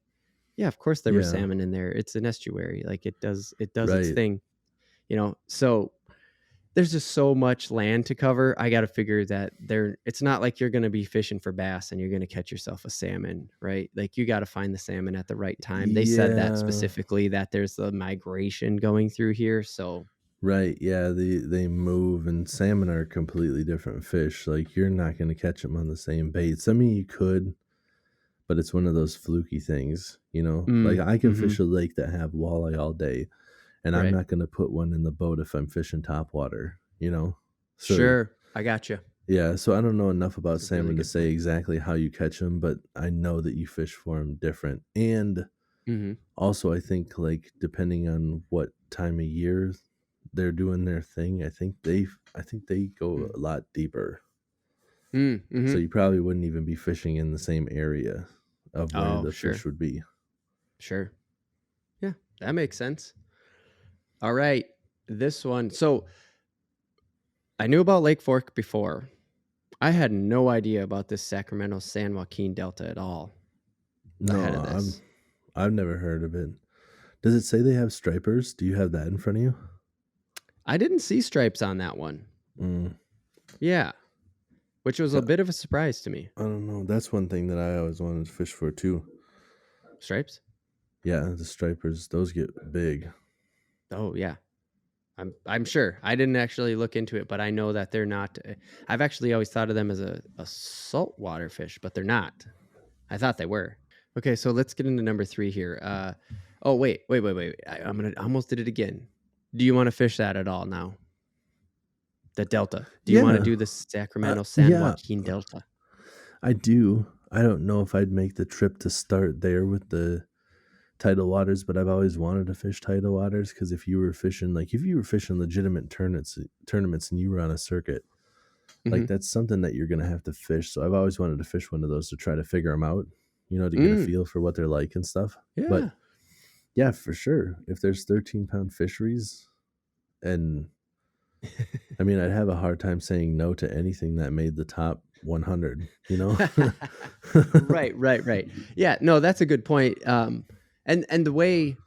yeah, of course there was Yeah. salmon in there. It's an estuary. Like it does its Right. thing. So there's just so much land to cover. I got to figure that it's not like you're going to be fishing for bass and you're going to catch yourself a salmon, right? Like you got to find the salmon at the right time. They said that Yeah. specifically that there's a migration going through here. So, Right. Yeah. They move, and salmon are completely different fish. Like you're not going to catch them on the same baits. I mean, you could, but it's one of those fluky things. Like I can mm-hmm, fish a lake that have walleye all day, and I'm right. not going to put one in the boat if I'm fishing top water. So Sure. I got you. yeah. So I don't know enough about That's a really salmon to good say point. exactly how you catch them, but I know that you fish for them different. And Mm-hmm. also, I think like depending on what time of year they're doing their thing, I think they go a lot deeper. So Mm-hmm. you probably wouldn't even be fishing in the same area of where Oh, the sure. fish would be. Sure. Yeah, that makes sense. All right. This one. So I knew about Lake Fork before. I had no idea about this Sacramento-San Joaquin Delta at all ahead No, of I'm this. I've never heard of it. Does it say they have stripers? Do you have that in front of you? I didn't see stripes on that one. Mm, Yeah, which was a yeah, bit of a surprise to me. I don't know. That's one thing that I always wanted to fish for too. Stripes? Yeah, the stripers, those get big. Oh yeah. I'm sure. I didn't actually look into it, but I know that they're not. I've actually always thought of them as a saltwater fish, but they're not. I thought they were. Okay, so let's get into number 3 here. Oh wait. I almost did it again. Do you want to fish that at all now? The Delta. Do you want to Yeah, do the Sacramento San yeah, Joaquin Delta? I do. I don't know if I'd make the trip to start there with the tidal waters, but I've always wanted to fish tidal waters because if you were fishing legitimate tournaments and you were on a circuit, like Mm-hmm. that's something that you're gonna have to fish. So I've always wanted to fish one of those to try to figure them out, to get a Mm, feel for what they're like and stuff. But yeah. yeah, for sure, if there's 13-pound fisheries, and I mean, I'd have a hard time saying no to anything that made the top 100. Right. Yeah, no, that's a good point. And the way,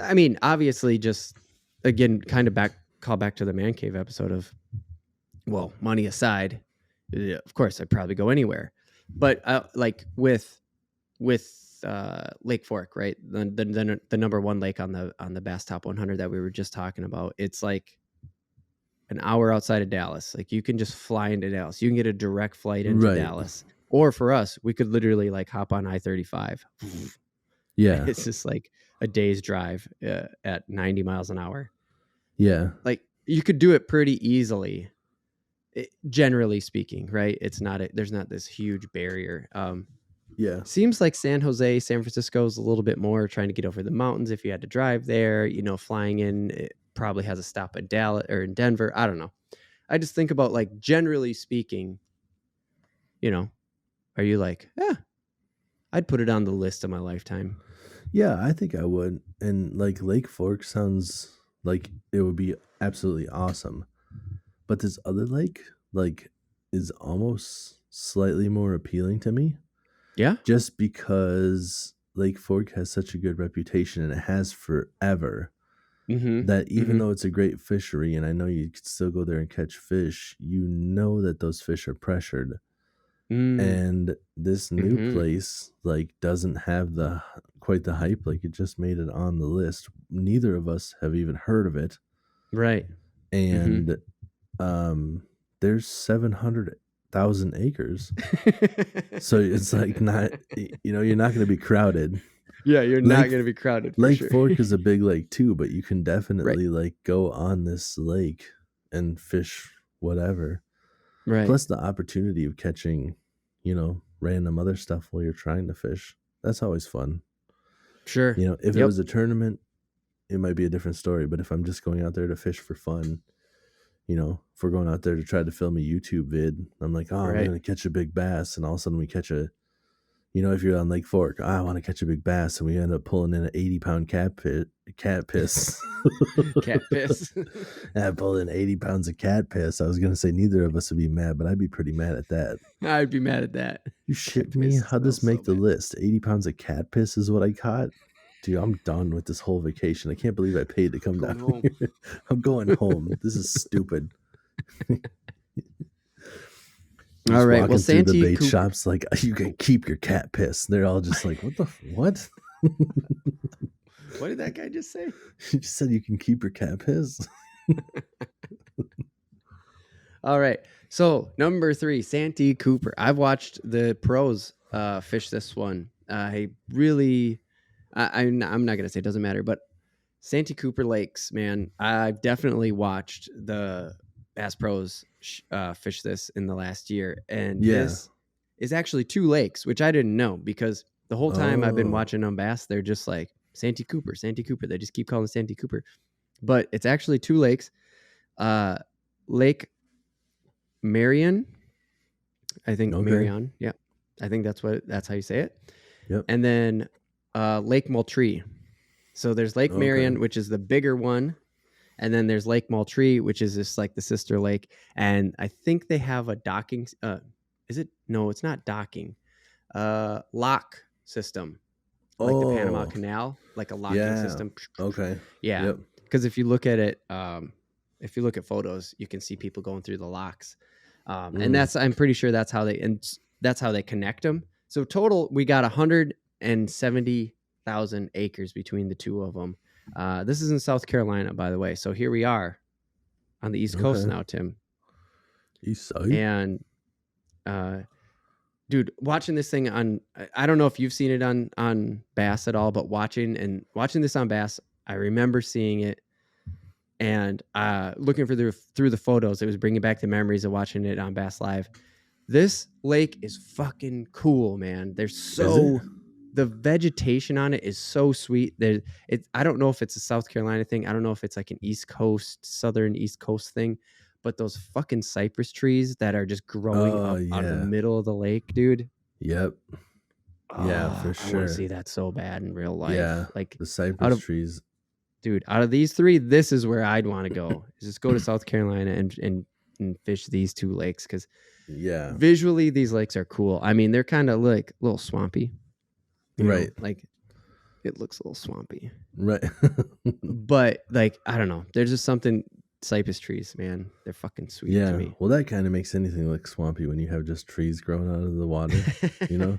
I mean, obviously, just again, kind of call back to the man cave episode of, well, money aside, of course, I'd probably go anywhere, but like with Lake Fork, right, the number one lake on the Bass Top 100 that we were just talking about, it's like an hour outside of Dallas. Like you can just fly into Dallas. You can get a direct flight into Right. Dallas. Or for us, we could literally like hop on I-35. Yeah. It's just like a day's drive at 90 miles an hour. Yeah. Like you could do it pretty easily, generally speaking, right? There's not this huge barrier. Yeah. Seems like San Jose, San Francisco is a little bit more trying to get over the mountains. If you had to drive there, flying in, it probably has a stop in Dallas or in Denver. I don't know. I just think about like generally speaking, are you like, yeah, I'd put it on the list of my lifetime. Yeah, I think I would. And like Lake Fork sounds Like, it would be absolutely awesome. But this other lake, like, is almost slightly more appealing to me. Yeah. Just because Lake Fork has such a good reputation, and it has forever, that even though it's a great fishery, and I know you could still go there and catch fish, you know that those fish are pressured. And this new place, like, doesn't have quite the hype. Like, it just made it on the list. Neither of us have even heard of it. Right. And there's 700,000 acres. So it's like, not, you're not going to be crowded. Yeah, you're not going to be crowded. Lake Fork is a big lake too, but you can definitely like go on this lake and fish whatever. Right. Plus the opportunity of catching, random other stuff while you're trying to fish. That's always fun. Sure. If it was a tournament, it might be a different story. But if I'm just going out there to fish for fun, if we're going out there to try to film a YouTube vid, I'm like, I'm going to catch a big bass. And all of a sudden we catch if you're on Lake Fork, I want to catch a big bass. And we end up pulling in an 80-pound cat piss. Cat piss. I pulled in 80 pounds of cat piss. I was going to say neither of us would be mad, but I'd be pretty mad at that. I'd be mad at that. You shit me? How'd this make the list? 80 pounds of cat piss is what I caught? Dude, I'm done with this whole vacation. I can't believe I paid to come down home. Here. I'm going home. This is stupid. All right. Well, through the bait shops, like, you can keep your cat piss. They're all just like, what? What did that guy just say? He just said you can keep your cat piss. All right. So number 3, Santee Cooper. I've watched the pros fish this one. I'm not gonna say it doesn't matter, but Santee Cooper Lakes, man, I've definitely watched the Bass Pros fish this in the last year, and this is actually 2 lakes, which I didn't know, because the whole time I've been watching on Bass, they're just like Santee Cooper. They just keep calling it Santee Cooper, but it's actually 2 lakes. Lake Marion, I think. Okay. Marion, yeah, I think that's how you say it. Yep. And then Lake Moultrie. So there's Lake Marion, which is the bigger one, and then there's Lake Moultrie, which is just like the sister lake. And I think they have a docking. Is it? No, it's not docking. Lock system, like the Panama Canal, like a locking system. Okay. Yeah. Because if you look at it, if you look at photos, you can see people going through the locks, and I'm pretty sure that's how they connect them. So total, we got 170,000 acres between the 2 of them. This is in South Carolina, by the way. So here we are on the East Coast now, Tim. East side. And, dude, watching this thing I don't know if you've seen it on Bass at all, but watching this on Bass, I remember seeing it and looking through the photos. It was bringing back the memories of watching it on Bass Live. This lake is fucking cool, man. The vegetation on it is so sweet. I don't know if it's a South Carolina thing. I don't know if it's like an southern East Coast thing, but those fucking cypress trees that are just growing up out of the middle of the lake, dude. Yep. Yeah, for sure. I want to see that so bad in real life. Yeah, like the cypress trees. Dude, out of these 3, this is where I'd want to go. Is just go to South Carolina and fish these 2 lakes, because visually these lakes are cool. I mean, they're kind of like a little swampy, right? Like it looks a little swampy, right? But like, I don't know. There's just something. Cypress trees, man, they're fucking sweet to me. Well, that kind of makes anything look swampy when you have just trees growing out of the water, Yeah,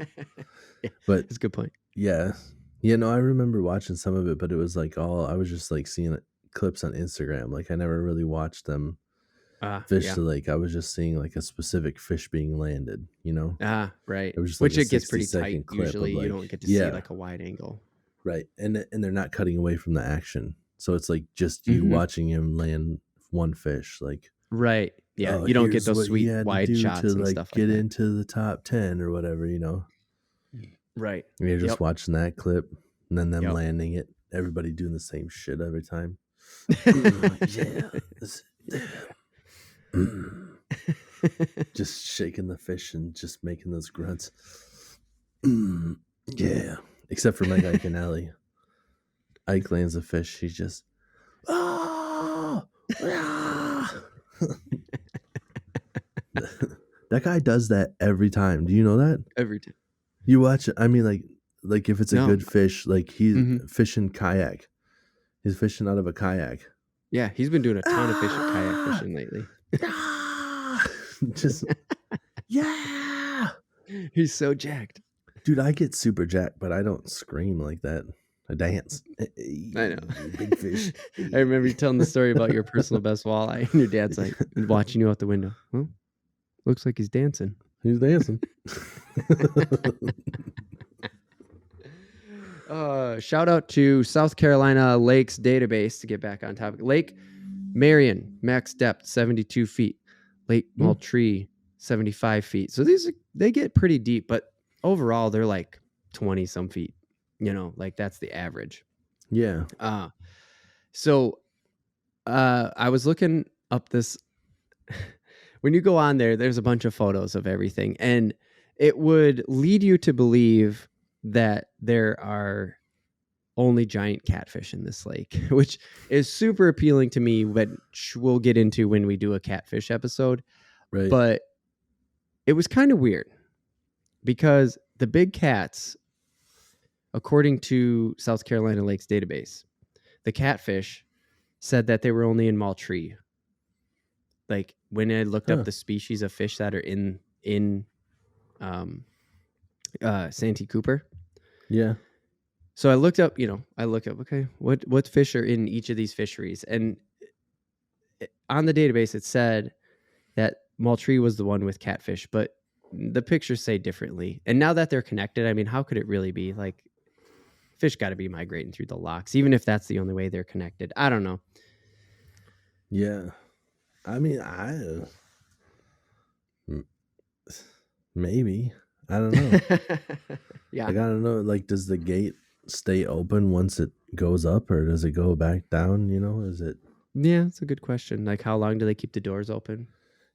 but that's a good point. Yeah, no, I remember watching some of it, but it was like I was just like seeing clips on Instagram. Like, I never really watched them fish the lake. I was just seeing like a specific fish being landed, Right. It was just which like it gets pretty tight. Usually you don't get to see like a wide angle. Right. And they're not cutting away from the action. So it's like just you watching him land one fish, like, right. Yeah. You don't get those sweet wide shots and like, stuff like get that. into the top 10 or whatever, Right. And you're just watching that clip and then them landing it. Everybody doing the same shit every time. Just shaking the fish and just making those grunts. Except for my guy Canali. Ike lands a fish. He's just That guy does that every time. Do you know that? Every time. You watch it. I mean, like if it's a No. good fish, like he's fishing kayak. He's fishing out of a kayak. Yeah, he's been doing a ton of kayak fishing lately. Just yeah. He's so jacked. Dude, I get super jacked, but I don't scream like that. I dance. I know. Big fish. I remember you telling the story about your personal best walleye, and your dad's like watching you out the window. Well, looks like he's dancing. He's dancing. Shout out to South Carolina Lakes Database to get back on topic. Lake Marion, max depth 72 feet. Lake Moultrie, 75 feet. So they get pretty deep, but overall they're like 20 some feet. You know, like that's the average. Yeah. So I was looking up this. When you go on there, there's a bunch of photos of everything, and it would lead you to believe that there are only giant catfish in this lake, which is super appealing to me, which we'll get into when we do a catfish episode. Right. But it was kind of weird because the big cats, according to South Carolina Lakes Database, the catfish said that they were only in Moultrie. Like when I looked up the species of fish that are in Santee Cooper. Yeah. So I looked up, okay, what fish are in each of these fisheries? And on the database, it said that Moultrie was the one with catfish, but the pictures say differently. And now that they're connected, I mean, how could it really be? Like, fish got to be migrating through the locks, even if that's the only way they're connected. I don't know. Yeah. I mean, maybe. I don't know. Yeah. Like, I don't know. Like, does the gate stay open once it goes up, or does it go back down? You know, is it? Yeah, it's a good question. Like, how long do they keep the doors open?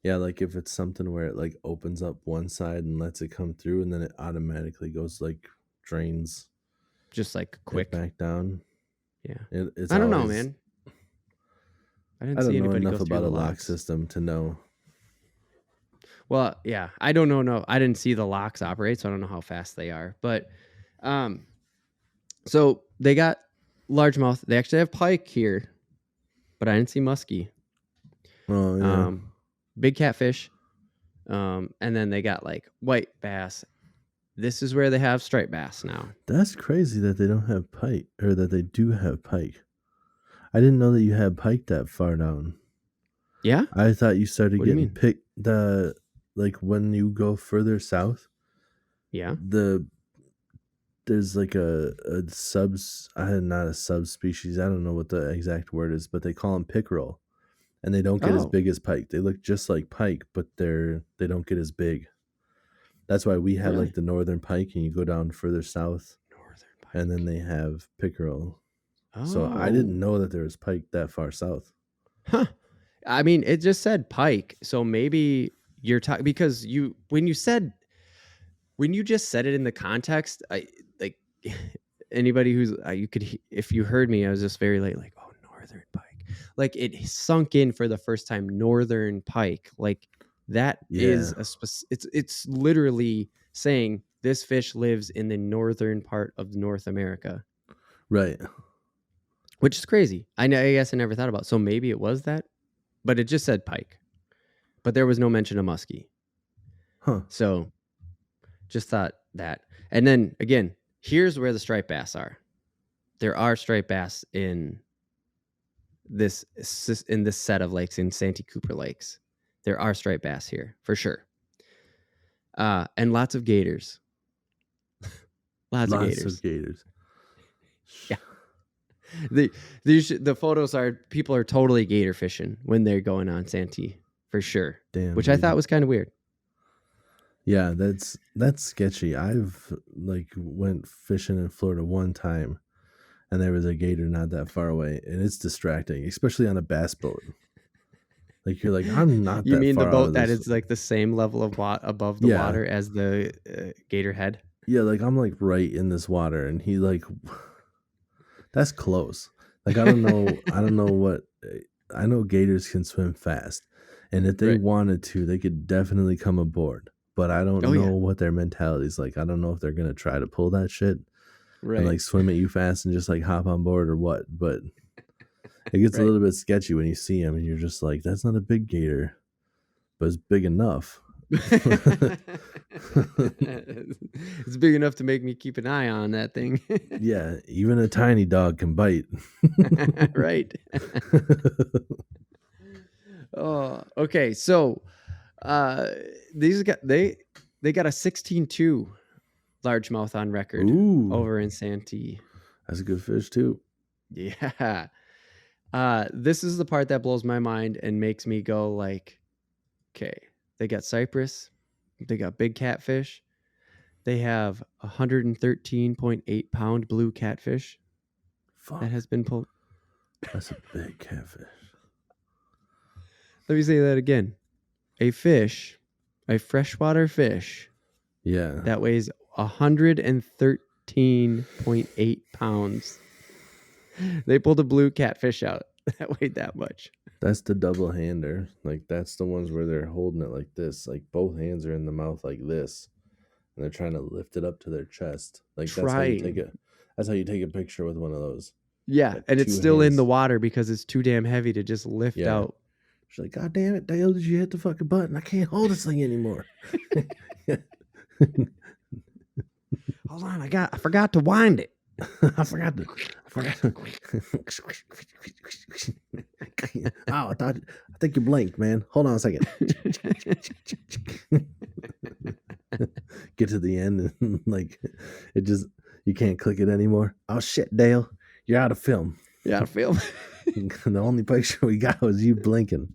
Yeah, like if it's something where it like opens up one side and lets it come through, and then it automatically goes like drains, just like quick back down. Yeah, it's I don't know, man. I didn't see anybody know enough go through about the a lock locks. system to know. Well, yeah, I don't know. No, I didn't see the locks operate, so I don't know how fast they are. But, so they got largemouth. They actually have pike here, but I didn't see muskie. Oh yeah. Big catfish, and then they got like white bass. This is where they have striped bass now. That's crazy that they don't have pike, or that they do have pike. I didn't know that you had pike that far down. Yeah? I thought you started getting picked like when you go further south. Yeah. There's like a not a subspecies. I don't know what the exact word is, but they call them pickerel, and they don't get as big as pike. They look just like pike, but they don't get as big. That's why we have like the northern pike, and you go down further south, and then they have pickerel. So I didn't know that there was pike that far south. Huh. I mean, it just said pike. So maybe you're talking because when you just said it in the context, like anybody who's you could, if you heard me, I was just very late, like, oh, northern pike. Like it sunk in for the first time, northern pike. Like that is it's literally saying this fish lives in the northern part of North America. Right. Which is crazy. I guess I never thought about it. So maybe it was that, but it just said pike. But there was no mention of muskie. Huh. So just thought that. And then again, here's where the striped bass are. There are striped bass in this set of lakes, in Santee Cooper Lakes. There are striped bass here for sure. And lots of gators. lots of gators. Yeah. The photos are, people are totally gator fishing when they're going on Santee for sure. Damn, which I thought was kind of weird. Yeah, that's sketchy. I've like went fishing in Florida one time, and there was a gator not that far away, and it's distracting, especially on a bass boat. Like you're like, I'm not. You mean the boat that is like the same level of above the water as the gator head? Yeah, like I'm like right in this water, and he like, that's close. Like I don't know what I know gators can swim fast, and if they wanted to, they could definitely come aboard. But I don't know what their mentality is like. I don't know if they're gonna try to pull that shit and like swim at you fast and just like hop on board or what. But it gets a little bit sketchy when you see them, and you're just like, that's not a big gator, but it's big enough. It's big enough to make me keep an eye on that thing. Yeah, even a tiny dog can bite. Right. Oh, okay. So these got they got a 16.2 largemouth on record over in Santee. That's a good fish too. Yeah. This is the part that blows my mind and makes me go like, okay, they got cypress, they got big catfish, they have 113.8 pound blue catfish that has been pulled. That's a big catfish. Let me say that again. A freshwater fish, that weighs 113.8 pounds. They pulled a blue catfish out that weighed that much. That's the double hander. Like that's the ones where they're holding it like this. Like both hands are in the mouth like this. And they're trying to lift it up to their chest. Like that's how you take it. That's how you take a picture with one of those. Yeah, like and it's still in the water because it's too damn heavy to just lift out. She's like, God damn it, Dale, did you hit the fucking button? I can't hold this thing anymore. Hold on, I forgot to wind it. I forgot to. Oh, I think you blinked, man. Hold on a second. Get to the end and like it just you can't click it anymore. Oh shit, Dale, you're out of film. You're out of film. The only picture we got was you blinking.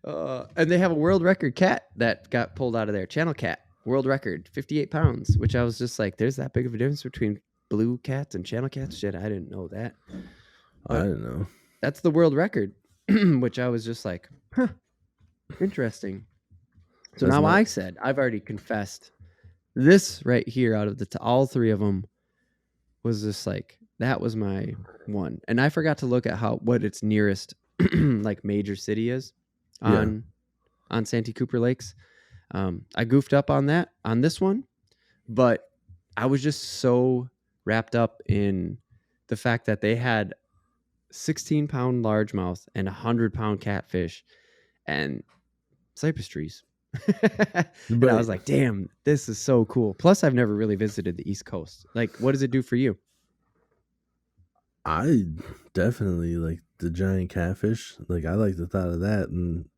And they have a world record cat that got pulled out of there. Channel cat, world record, 58 pounds, which I was just like, there's that big of a difference between blue cats and channel cats? Shit, I didn't know that. But I didn't know. That's the world record, which I was just like, huh, interesting. So now I said, I've already confessed this right here out of all three of them was just like, that was my one. And I forgot to look at what its nearest like major city is on Santee Cooper Lakes. I goofed up on this one, but I was just so wrapped up in the fact that they had 16-pound largemouth and 100-pound catfish and cypress trees. And I was like, damn, this is so cool. Plus, I've never really visited the East Coast. Like, what does it do for you? I definitely like the giant catfish. Like, I like the thought of that. And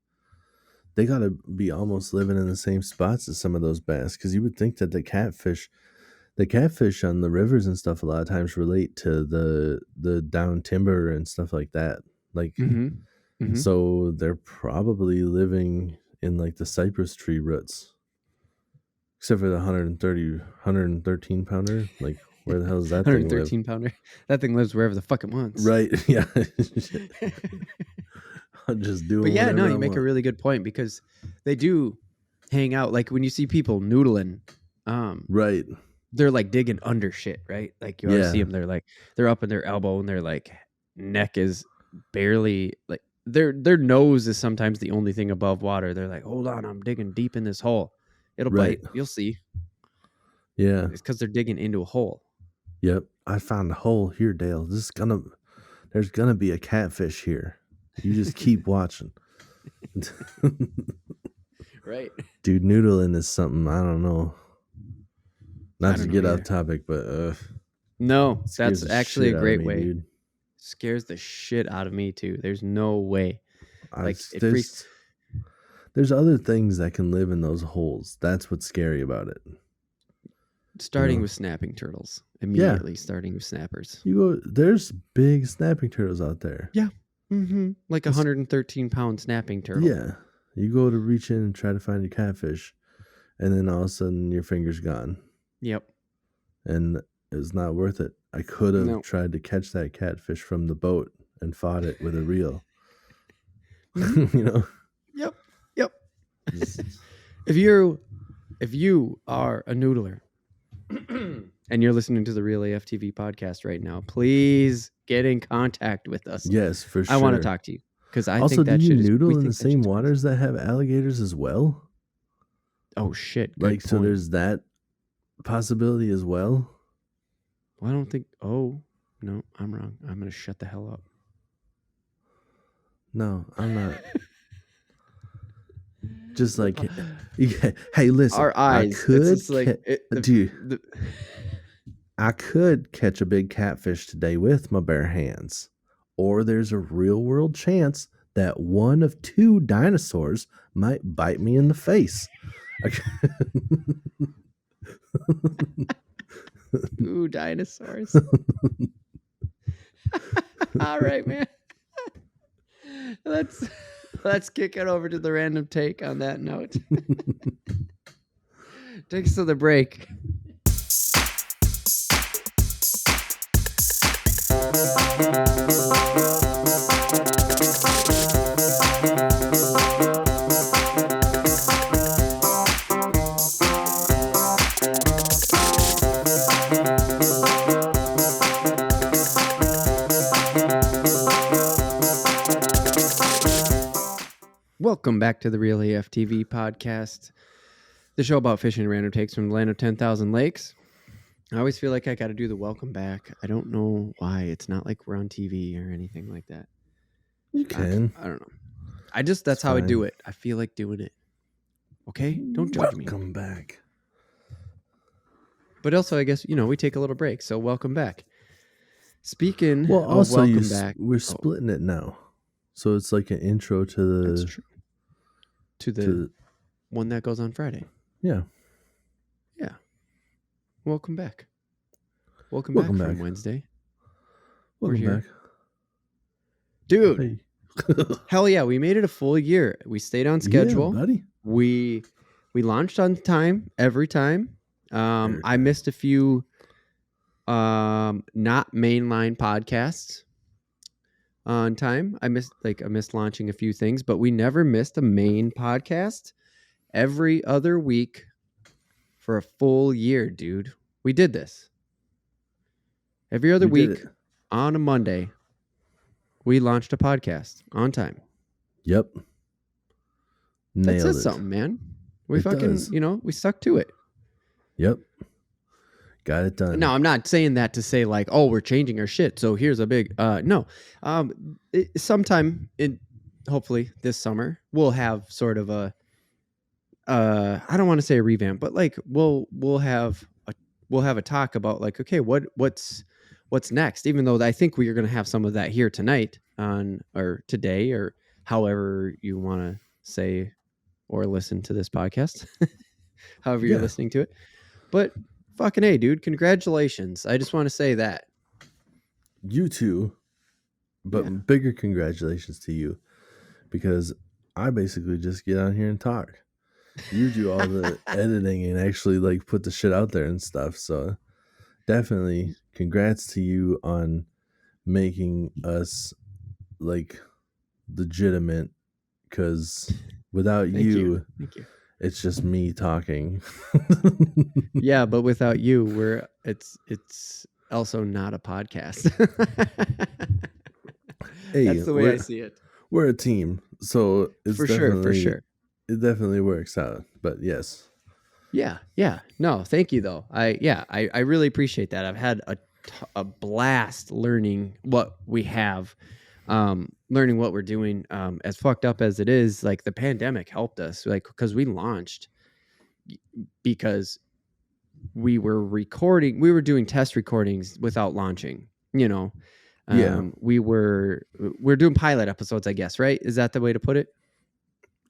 they got to be almost living in the same spots as some of those bass. Because you would think that the catfish on the rivers and stuff a lot of times relate to the down timber and stuff like that. Like, so they're probably living in like the cypress tree roots. Except for the 113 pounder. Like, where the hell does that thing live? 113 pounder. That thing lives wherever the fuck it wants. Right. Yeah. I'll just do it. But yeah, no, you make a really good point because they do hang out. Like when you see people noodling, right. They're like digging under shit, right? Like you always see them. They're up in their elbow and their like neck is barely like their nose is sometimes the only thing above water. They're like, hold on, I'm digging deep in this hole. It'll bite. You'll see. Yeah. It's because they're digging into a hole. Yep. I found a hole here, Dale. There's gonna be a catfish here. You just keep watching. Right. Dude, noodling is something, I don't know. Not to get off topic, but no, that's actually a great way. Dude. Scares the shit out of me too. There's no way. Like there's other things that can live in those holes. That's what's scary about it. Starting with snapping turtles. Immediately starting with snappers. There's big snapping turtles out there. Yeah. Mm-hmm. Like 113-pound snapping turtle. Yeah. You go to reach in and try to find your catfish, and then all of a sudden your finger's gone. Yep. And it's not worth it. I could have tried to catch that catfish from the boat and fought it with a reel. You know? Yep. If you are a noodler and and you're listening to the Real AF TV podcast right now, please get in contact with us. Yes, for sure. I want to talk to you because I also, think that do you shit is. noodle in the same waters that have alligators as well? Oh shit! Like, so there's that possibility as well. Well, I don't think. Oh no, I'm wrong. I'm gonna shut the hell up. No, I'm not. Just like, yeah. Hey, listen. Our eyes. I could catch a big catfish today with my bare hands, or there's a real world chance that one of two dinosaurs might bite me in the face. Ooh, dinosaurs. All right, man. Let's kick it over to the random take on that note. Take us to the break. Welcome back to the Real AF TV podcast, the show about fishing and random takes from the land of 10,000 lakes. I always feel like I got to do the welcome back. I don't know why. It's not like we're on TV or anything like that. You can. I don't know. That's how I do it. I feel like doing it. Okay? Don't judge me. Welcome back. But also, I guess, we take a little break. So welcome back. Speaking of also welcome back. We're splitting it now. So it's like an intro to the... That's true. To the one that goes on Friday. Yeah. Yeah. Welcome back. Welcome back from Wednesday. Welcome back. Dude. Hey. Hell yeah, we made it a full year. We stayed on schedule. Yeah, buddy. We launched on time every time. I missed a few not mainline podcasts on time. I missed launching a few things, but we never missed a main podcast every other week for a full year, dude. We did this. Every other week on a Monday, we launched a podcast on time. Yep. That's just something, man. We we stuck to it. Yep. Got it done. No, I'm not saying that to say like, oh, we're changing our shit. So here's a big, no. Sometime hopefully this summer, we'll have sort of a, I don't want to say a revamp, but like we'll have a talk about like, okay, what's next? Even though I think we are going to have some of that here tonight or today or however you want to say or listen to this podcast, however you're listening to it. But fucking A, dude, congratulations. I just want to say that. You too. But bigger congratulations to you. Because I basically just get on here and talk. You do all the editing and actually like put the shit out there and stuff. So definitely congrats to you on making us like legitimate. Because without Thank you. it's just me talking. Yeah, but without you, it's also not a podcast. Hey, that's the way I see it. We're a team, so it's for sure. It definitely works out. But yes. Yeah. No, thank you though. I really appreciate that. I've had a blast learning what we have. Learning what we're doing, as fucked up as it is, like the pandemic helped us, like, because we launched because we were doing test recordings without launching, we're doing pilot episodes, I guess, right? Is that the way to put it?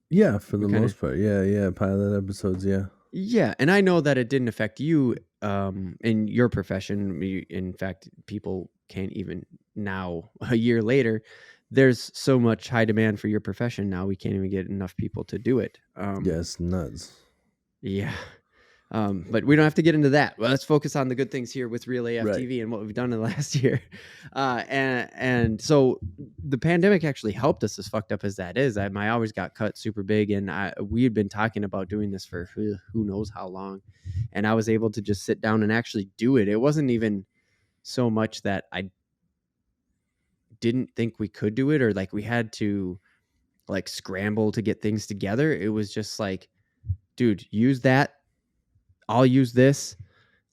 Yeah, for the most part. Yeah. Pilot episodes. Yeah. And I know that it didn't affect you, in your profession. In fact, people can't even now, a year later, there's so much high demand for your profession now. We can't even get enough people to do it. Yes, nuts. Yeah. But we don't have to get into that. Well, let's focus on the good things here with Real AF Right. TV and what we've done in the last year. And so the pandemic actually helped us, as fucked up as that is. My hours got cut super big, and we had been talking about doing this for who knows how long. And I was able to just sit down and actually do it. It wasn't even so much that I didn't think we could do it, or like we had to like scramble to get things together. It was just like, dude, use that. I'll use this.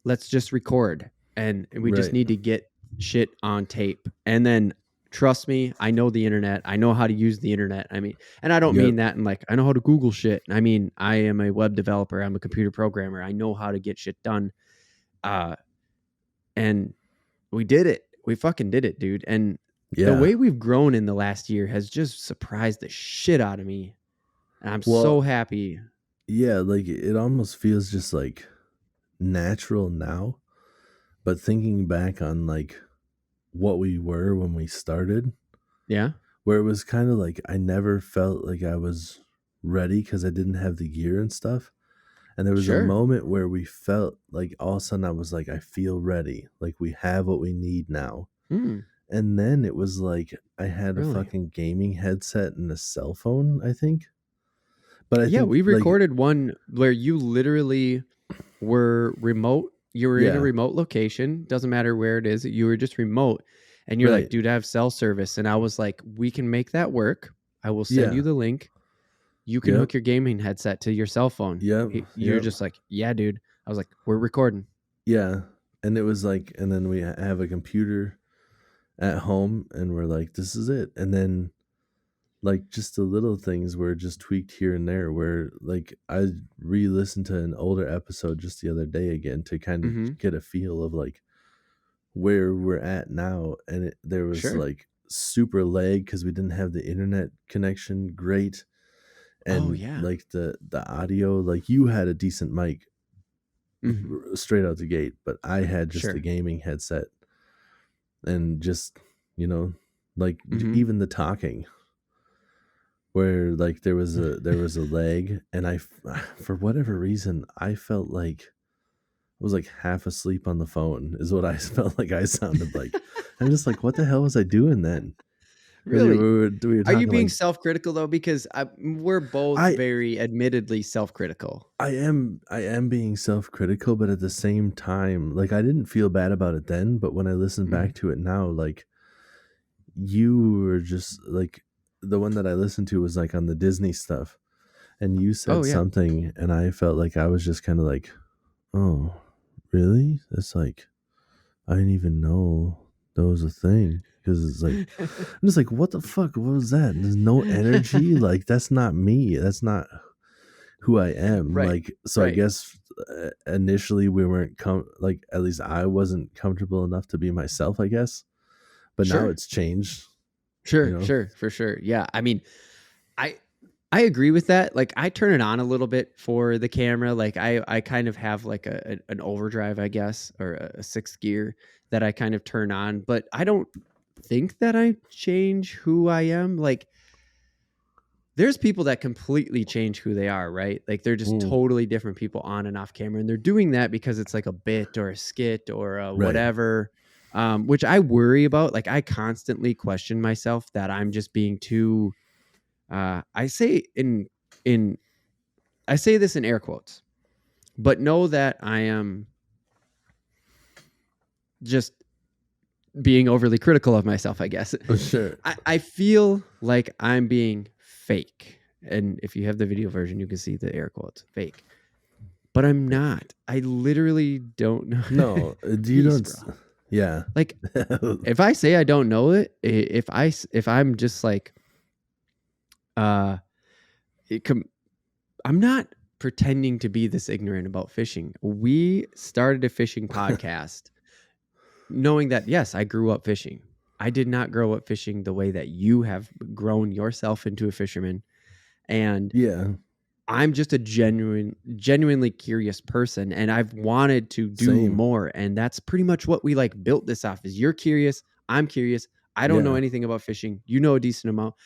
Let's just record. And we just need to get shit on tape. And then trust me, I know the internet. I know how to use the internet. I mean, and I don't mean that in like, I know how to Google shit. I mean, I am a web developer. I'm a computer programmer. I know how to get shit done. And we did it. We fucking did it, dude. And the way we've grown in the last year has just surprised the shit out of me. And I'm so happy. Yeah, like it almost feels just like natural now. But thinking back on like what we were when we started. Yeah. Where it was kind of like I never felt like I was ready because I didn't have the gear and stuff. And there was a moment where we felt like all of a sudden I was like, I feel ready. Like we have what we need now. And then it was like I had a fucking gaming headset and a cell phone, I think. But I think we recorded one where you literally were remote. You were in a remote location. Doesn't matter where it is. You were just remote. And you're like, dude, I have cell service. And I was like, we can make that work. I will send you the link. You can hook your gaming headset to your cell phone. You're just like, yeah, dude. I was like, we're recording. Yeah. And it was like, and then we have a computer at home and we're like, this is it. And then like just the little things were just tweaked here and there, where like I re-listened to an older episode just the other day again to kind of get a feel of like where we're at now. And there was like super lag because we didn't have the internet connection great. And like the audio, like you had a decent mic straight out the gate, but I had just a gaming headset and just, you know, like even the talking where like there was a lag, and I for whatever reason I felt like I was like half asleep on the phone is what I felt like I sounded like. I'm just like, what the hell was I doing then? Really? Are you being self-critical though? Because we're both very admittedly self-critical. I am being self-critical, but at the same time, like I didn't feel bad about it then, but when I listen back to it now, like you were just like the one that I listened to was like on the Disney stuff, and you said something, and I felt like I was just kind of like, oh, really? That's like, I didn't even know that was a thing. Because it's like, I'm just like, what the fuck? What was that? There's no energy. Like, that's not me. That's not who I am. Like, so I guess initially we weren't like, at least I wasn't comfortable enough to be myself, I guess. But now it's changed. Sure, for sure. Yeah. I mean, I agree with that. Like I turn it on a little bit for the camera. Like I kind of have like an overdrive, I guess, or a sixth gear that I kind of turn on, but I don't think that I change who I am. Like there's people that completely change who they are, right? Like they're just totally different people on and off camera, and they're doing that because it's like a bit or a skit or whatever, which I worry about. Like I constantly question myself that I'm just being too, I say this in air quotes, but know that I am just being overly critical of myself, I guess. Oh, sure. I feel like I'm being fake. And if you have the video version, you can see the air quotes, fake. But I'm not. I literally don't know. No, you don't. Bro. Yeah. Like if I say I don't know it, if I'm just like, I'm not pretending to be this ignorant about fishing. We started a fishing podcast knowing that, yes, I grew up fishing. I did not grow up fishing the way that you have grown yourself into a fisherman. And I'm just a genuinely curious person. And I've wanted to do more. And that's pretty much what we like built this off is you're curious. I'm curious. I don't know anything about fishing. You know a decent amount.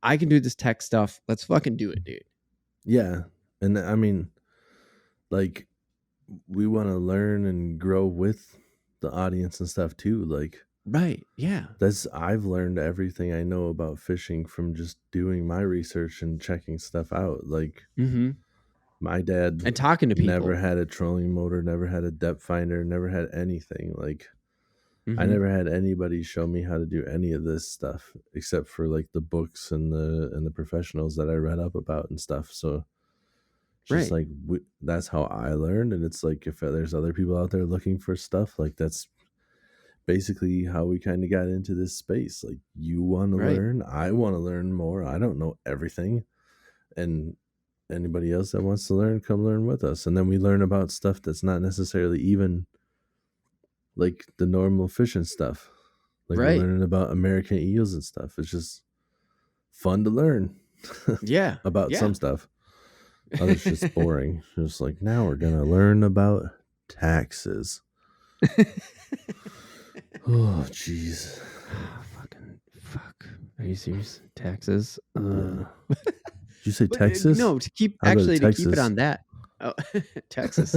I can do this tech stuff. Let's fucking do it, dude. Yeah. And I mean, like, we want to learn and grow with the audience and stuff too. Like, right. Yeah. I've learned everything I know about fishing from just doing my research and checking stuff out. Like, Mm-hmm. my dad And talking to never people. had a trolling motor, never had a depth finder, never had anything. Like, I Mm-hmm. never had anybody show me how to do any of this stuff except for like the books and the professionals that I read up about and stuff. So it's just Right. like that's how I learned, and it's like if there's other people out there looking for stuff, like that's basically how we kind of got into this space. Like, you want to Right. learn, I want to learn more. I don't know everything, and anybody else that wants to learn, come learn with us. And then we learn about stuff that's not necessarily even like the normal fishing stuff. Like, we're Right. learning about American eels and stuff. It's just fun to learn Yeah. about Yeah. some stuff. Others just boring. Just like, now we're gonna learn about taxes. Oh, jeez. Fucking fuck. Are you serious? Taxes? Yeah. Did you say But Texas? no, to keep I go to to keep it Texas. on that. Oh, Texas.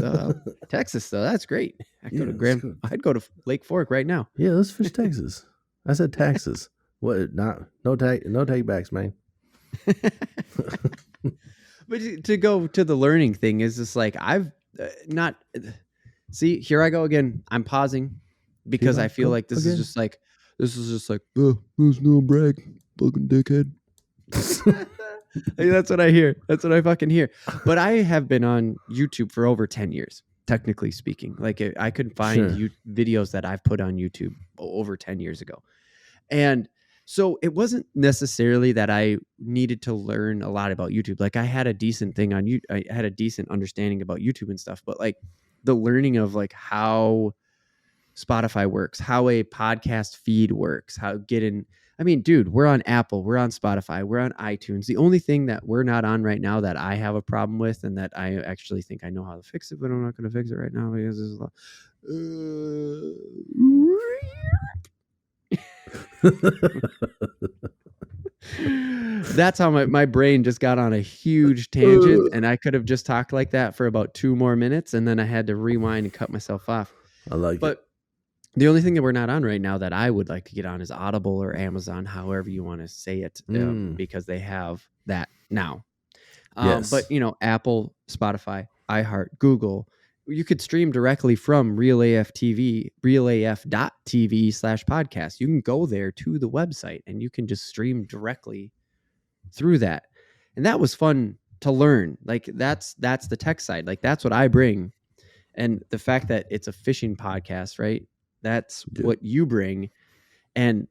Texas though, that's great. Yeah, let's go. I'd go to Lake Fork right now. Yeah, let's fish Texas. I said taxes. What? Not no take backs, man. But to go to the learning thing is just like I've not see, here I go again. I'm pausing because I feel Go like this again. is just like there's no brag, fucking dickhead. Like, that's what I hear. That's what I fucking hear. But I have been on YouTube for over 10 years, technically speaking. Like, I could find Sure. videos that I've put on YouTube over 10 years ago. And so it wasn't necessarily that I needed to learn a lot about YouTube. Like, I had a decent thing on you. I had a decent understanding about YouTube and stuff, but like the learning of like how Spotify works, how a podcast feed works, I mean, dude, we're on Apple, we're on Spotify, we're on iTunes. The only thing that we're not on right now that I have a problem with and that I actually think I know how to fix it, but I'm not going to fix it right now because this is that's how my brain just got on a huge tangent, and I could have just talked like that for about 2 more minutes, and then I had to rewind and cut myself off. I like it. The only thing that we're not on right now that I would like to get on is Audible or Amazon, however you want to say it, because they have that now. Yes. But, Apple, Spotify, iHeart, Google, you could stream directly from realaf.tv/podcast. You can go there to the website and you can just stream directly through that. And that was fun to learn. Like, that's the tech side. Like, that's what I bring. And the fact that it's a fishing podcast, right? That's what you bring. And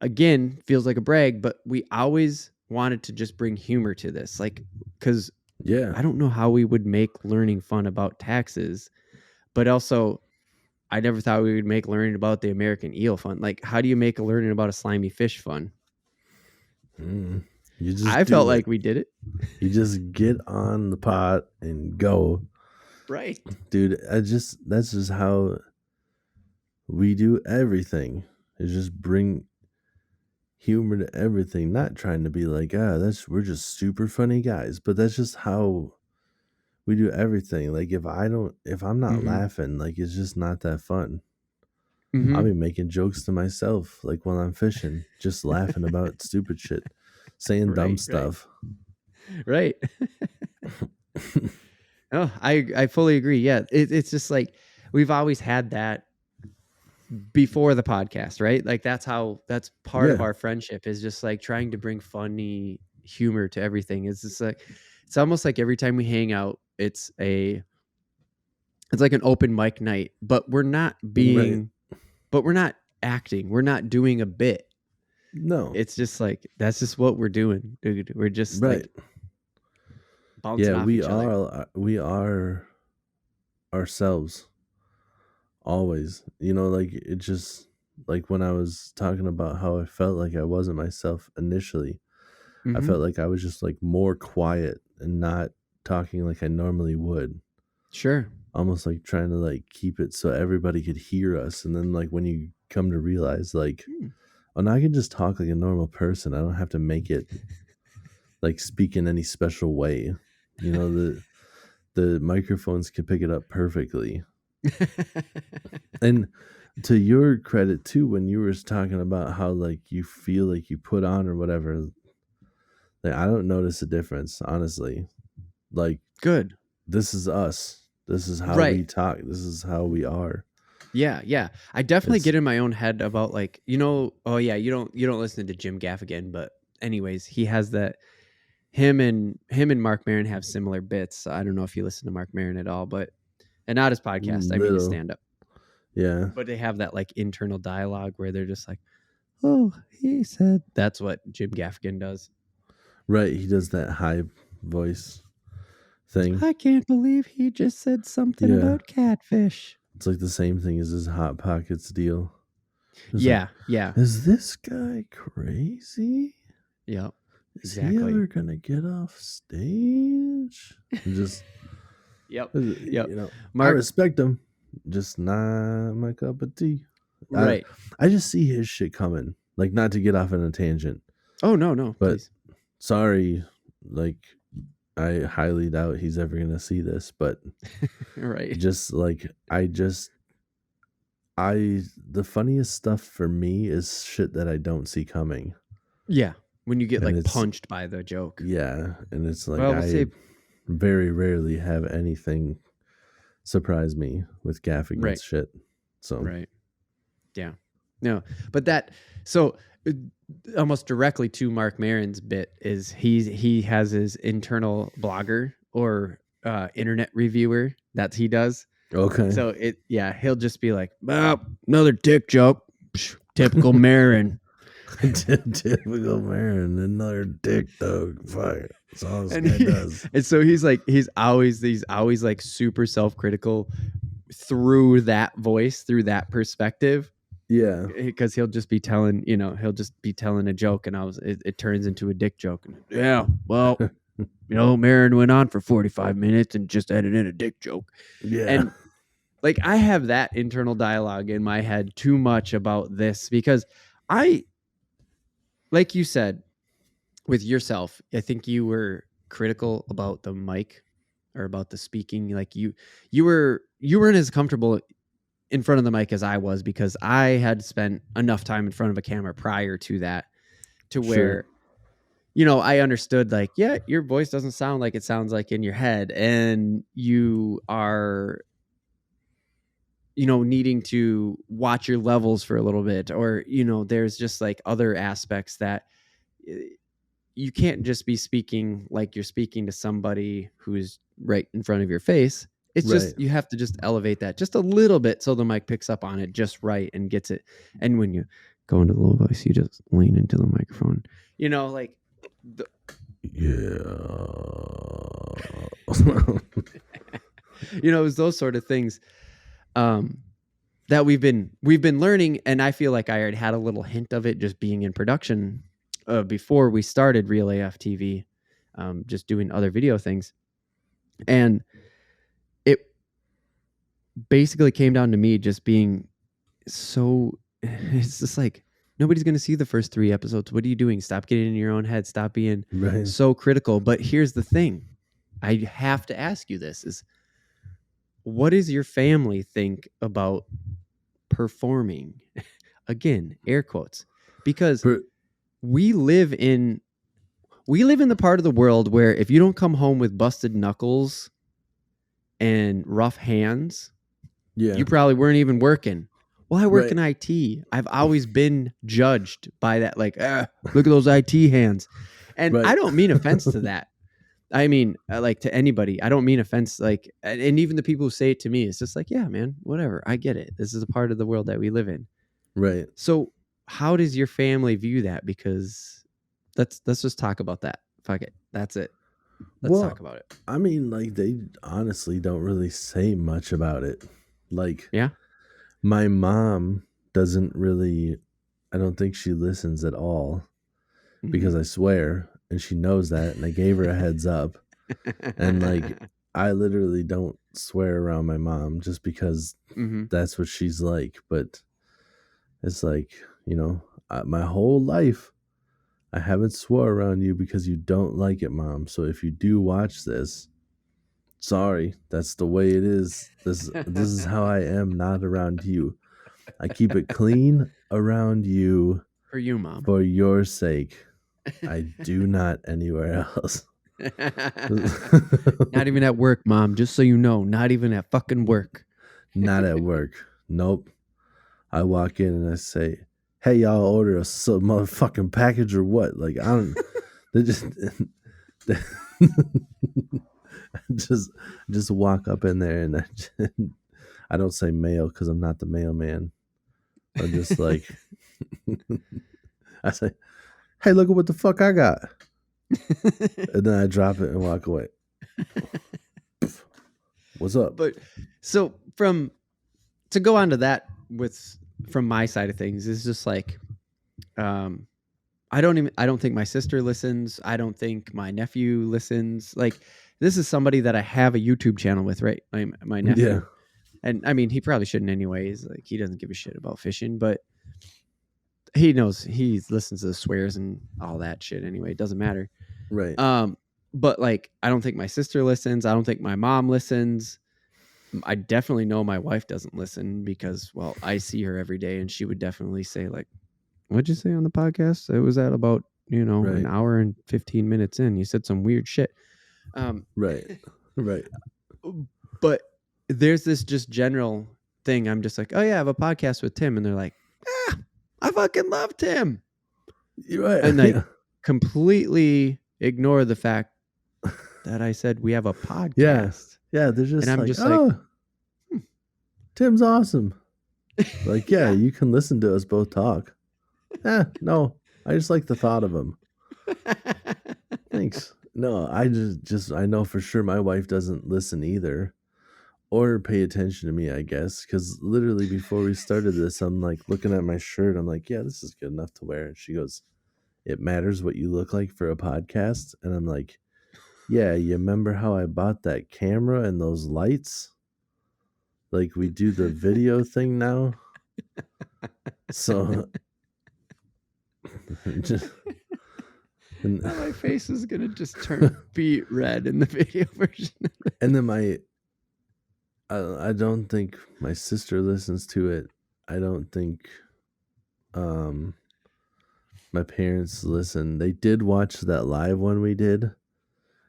again, feels like a brag, but we always wanted to just bring humor to this. Like, because I don't know how we would make learning fun about taxes, but also I never thought we would make learning about the American eel fun. Like, how do you make learning about a slimy fish fun? I felt like we did it. You just get on the pot and go. Right. Dude, that's just how we do everything. Is just bring humor to everything, not trying to be like, we're just super funny guys, but that's just how we do everything. Like, if I'm not laughing, like, it's just not that fun. I'll be making jokes to myself, like while I'm fishing, just laughing about stupid shit, saying dumb stuff. Right. Oh, I fully agree. Yeah. It's just like, we've always had that before the podcast, right? Like, that's part of our friendship, is just like trying to bring funny humor to everything. It's just like, it's almost like every time we hang out, it's like an open mic night, but we're not acting. We're not doing a bit. No, it's just like, that's just what we're doing, dude. We're just like bouncing off each other. We are ourselves always. Like, it just, like when I was talking about how I felt like I wasn't myself initially, I felt like I was just like more quiet and not talking like I normally would. Sure. Almost like trying to like keep it so everybody could hear us. And then like when you come to realize like, oh, now I can just talk like a normal person. I don't have to make it like speak in any special way. the microphones can pick it up perfectly. And to your credit too, when you were talking about how like you feel like you put on or whatever, like I don't notice a difference, honestly. Like, Good. this is us. This is how Right. we talk. This is how we are. Yeah. I definitely It's get in my own head about like, oh yeah, you don't listen to Jim Gaffigan, but anyways, he has that him and Mark Maron have similar bits. So I don't know if you listen to Mark Maron at all, but and not his podcast, I mean his little, stand up. yeah, But they have that like internal dialogue where they're just like, "Oh, he said." That's what Jim Gaffigan does. right. He does that high voice thing. I can't believe he just said something Yeah, about catfish. it's like the same thing as his Hot Pockets deal. It's like, Yeah. is this guy crazy? Yep. Is he ever gonna get off stage? Just Yep. you know, I Mark, respect him, just not my cup of tea. right. I just see his shit coming. Like, not to get off on a tangent, Oh, no, but please. sorry, like I highly doubt he's ever gonna see this, but Right. just like the funniest stuff for me is shit that I don't see coming. Yeah. When you get And like it's punched by the joke. yeah, and it's like Well, we'll I see. very rarely have anything surprise me with Gaffigan's Right. shit. So Right. Yeah. No, but that so almost directly to Mark Maron's bit is he has his internal blogger or internet reviewer that he does. okay. So he'll just be like, "Well, another dick joke. Psh, typical Maron." Typical Maron, another dick dog. Fire. That's all this guy does. And so he's always like super self-critical through that voice, through that perspective. Yeah. Because he'll just be telling a joke, and it turns into a dick joke. And, yeah, well, Maron went on for 45 minutes and just added in a dick joke. Yeah. And like I have that internal dialogue in my head too much about this because like you said with yourself, I think you were critical about the mic or about the speaking. Like you weren't as comfortable in front of the mic as I was because I had spent enough time in front of a camera prior to that to where, I understood like, yeah, your voice doesn't sound like it sounds like in your head. And you are, needing to watch your levels for a little bit, or, there's just like other aspects that you can't just be speaking like you're speaking to somebody who's right in front of your face. It's just, you have to just elevate that just a little bit so the mic picks up on it just right and gets it. And when you go into the low voice, you just lean into the microphone, like it was those sort of things that we've been learning. And I feel like I already had a little hint of it just being in production before we started Real AF TV, just doing other video things. And it basically came down to me just being it's just like, nobody's going to see the first 3 episodes. What are you doing? Stop getting in your own head. Stop being so critical. But here's the thing. I have to ask you this is, what does your family think about performing? Again, air quotes, because we live in the part of the world where if you don't come home with busted knuckles and rough hands, you probably weren't even working. Well, I work in IT. I've always been judged by that. Like, look at those IT hands. And I don't mean offense to that. I mean, like to anybody, I don't mean offense. Like, and even the people who say it to me, it's just like, yeah, man, whatever. I get it. This is a part of the world that we live in. Right. So how does your family view that? Because let's just talk about that. Fuck it. That's it. Let's talk about it. I mean, like, they honestly don't really say much about it. Like, yeah, my mom doesn't really, I don't think she listens at all because I swear, and she knows that, and I gave her a heads up. And like, I literally don't swear around my mom just because that's what she's like. But it's like, my whole life, I haven't swore around you because you don't like it, Mom. So if you do watch this, sorry, that's the way it is. This is how I am, not around you. I keep it clean around you For you, Mom. for your sake. I do not anywhere else. Not even at work, Mom. Just so you know, not even at fucking work. Not at work. Nope. I walk in and I say, "Hey, y'all order a motherfucking package or what?" Like, I don't. They just just walk up in there and I don't say mail because I'm not the mailman. I'm just like, I say, "Hey, look at what the fuck I got," and then I drop it and walk away. What's up? But so to go on to that from my side of things is just like, I don't think my sister listens. I don't think my nephew listens. Like, this is somebody that I have a YouTube channel with, right? My nephew. Yeah. And I mean, he probably shouldn't anyways. Like, he doesn't give a shit about fishing, but he knows, he listens to the swears and all that shit anyway. It doesn't matter. Right. But like, I don't think my sister listens. I don't think my mom listens. I definitely know my wife doesn't listen because, well, I see her every day and she would definitely say like, "What'd you say on the podcast? It was at about, Right. an hour and 15 minutes in. You said some weird shit." Right. Right. But there's this just general thing. I'm just like, "Oh yeah, I have a podcast with Tim." And they're like, "I fucking love Tim." You're right. And like completely ignore the fact that I said we have a podcast. Yeah, they're just and I'm like, just "Oh, like, Tim's awesome." Like, yeah, you can listen to us both talk. No, I just like the thought of him. Thanks. No, I just I know for sure my wife doesn't listen either or pay attention to me, I guess, because literally before we started this, I'm like looking at my shirt. I'm like, yeah, this is good enough to wear. And she goes, "It matters what you look like for a podcast." And I'm like, yeah, you remember how I bought that camera and those lights? Like, we do the video thing now. So and my face is gonna just turn beet red in the video version. And then I don't think my sister listens to it. I don't think my parents listen. They did watch that live one we did.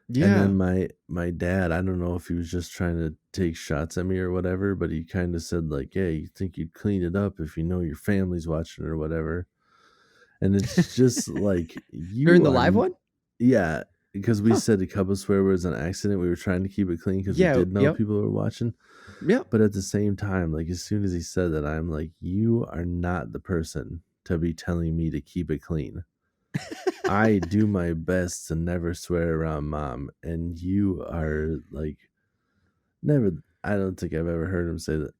Yeah. And then my dad, I don't know if he was just trying to take shots at me or whatever, but he kind of said like, "Yeah, you think you'd clean it up if you know your family's watching or whatever." And it's just like, during the live one? Yeah, because we said a couple swear words on accident. We were trying to keep it clean because we did know people were watching. Yeah. But at the same time, like, as soon as he said that, I'm like, you are not the person to be telling me to keep it clean. I do my best to never swear around Mom, and you are like, never. I don't think I've ever heard him say that.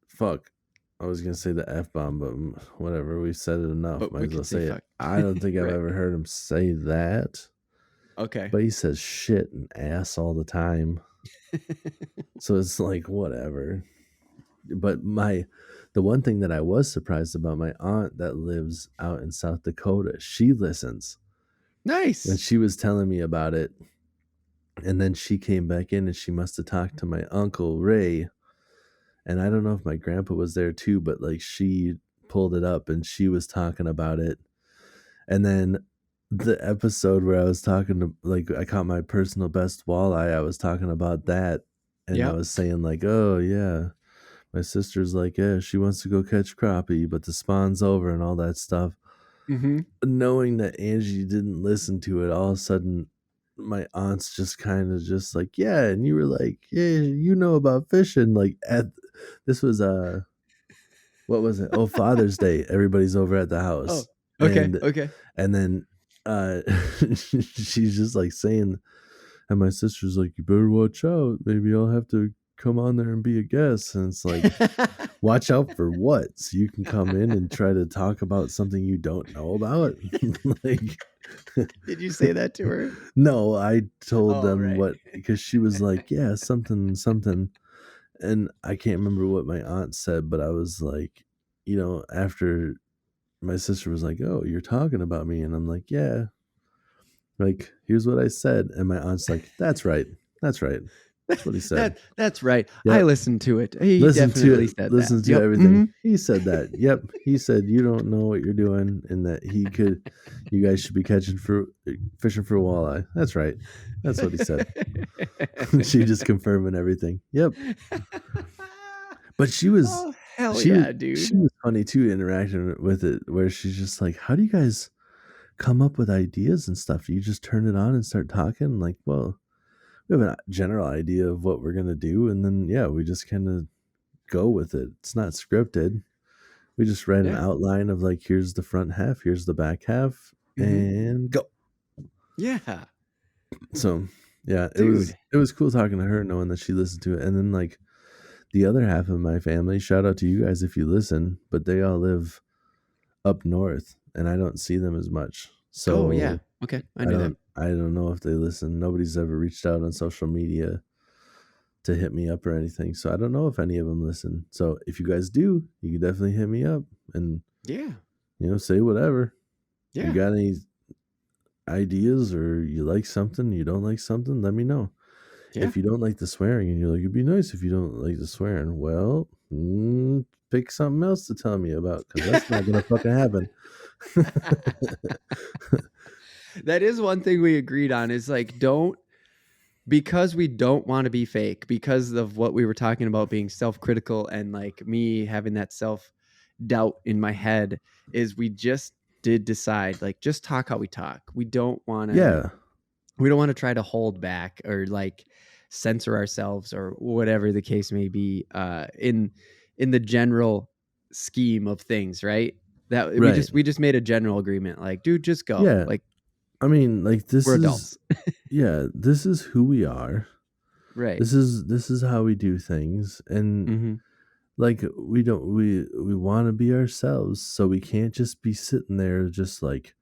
Fuck. I was gonna say the F-bomb, but whatever. We've said it enough. But might as well say it. I don't think I've ever heard him say that. Okay. But he says shit and ass all the time. So it's like, whatever. But the one thing that I was surprised about, my aunt that lives out in South Dakota, she listens. Nice. And she was telling me about it. And then she came back in and she must have talked to my uncle Ray. And I don't know if my grandpa was there too, but like, she pulled it up and she was talking about it. And then the episode where I was talking to, like, I caught my personal best walleye, I was talking about that. And I was saying like, "Oh yeah, my sister's like, yeah, she wants to go catch crappie, but the spawn's over," and all that stuff. Mm-hmm. Knowing that Angie didn't listen to it, all of a sudden my aunt's just kind of just like, "Yeah," and you were like, "Yeah, you know about fishing." Like, this was what was it? Oh, Father's Day. Everybody's over at the house. Oh, okay. And then she's just like saying, and my sister's like, "You better watch out. Maybe I'll have to come on there and be a guest." And it's like, watch out for what? So you can come in and try to talk about something you don't know about? Like, did you say that to her? No, I told them what, because she was like, "Yeah, something." And I can't remember what my aunt said, but I was like, after my sister was like, "Oh, you're talking about me." And I'm like, "Yeah. Like, here's what I said." And my aunt's like, "That's right. That's right." That's what he said. That's right. I Yep. listened to it. He definitely said that. Listen to Yep. everything. He said that. Yep. He said you don't know what you're doing and that you guys should be fishing for walleye. That's right. That's what he said. She just confirming everything. Yep. But she was Oh, hell yeah, dude. she was funny too, interacting with it, where she's just like, how do you guys come up with ideas and stuff? Do you just turn it on and start talking? Like, well, we have a general idea of what we're gonna do, and then yeah, we just kind of go with it. It's not scripted. We just write an outline of like, here's the front half, here's the back half, and go. Yeah. So yeah, it was cool talking to her, knowing that she listened to it. And then like the other half of my family, shout out to you guys if you listen, but they all live up north and I don't see them as much. So yeah. Okay. I knew that. I don't know if they listen. Nobody's ever reached out on social media to hit me up or anything. So I don't know if any of them listen. So if you guys do, you can definitely hit me up and say whatever. Yeah. You got any ideas, or you like something, you don't like something, let me know. Yeah. If you don't like the swearing and you're like, it'd be nice if you don't like the swearing, well, pick something else to tell me about, because that's not gonna fucking happen. That is one thing we agreed on, is like, because we don't want to be fake, because of what we were talking about being self-critical and like me having that self-doubt in my head, is we just did decide, like, just talk how we talk. We don't want to try to hold back or like censor ourselves or whatever the case may be, in the general scheme of things, right? That we just made a general agreement, like, dude, just go. Yeah. Like, I mean, like, this we're is adults. Yeah, this is who we are. Right. This is how we do things. And like, we want to be ourselves, so we can't just be sitting there just like,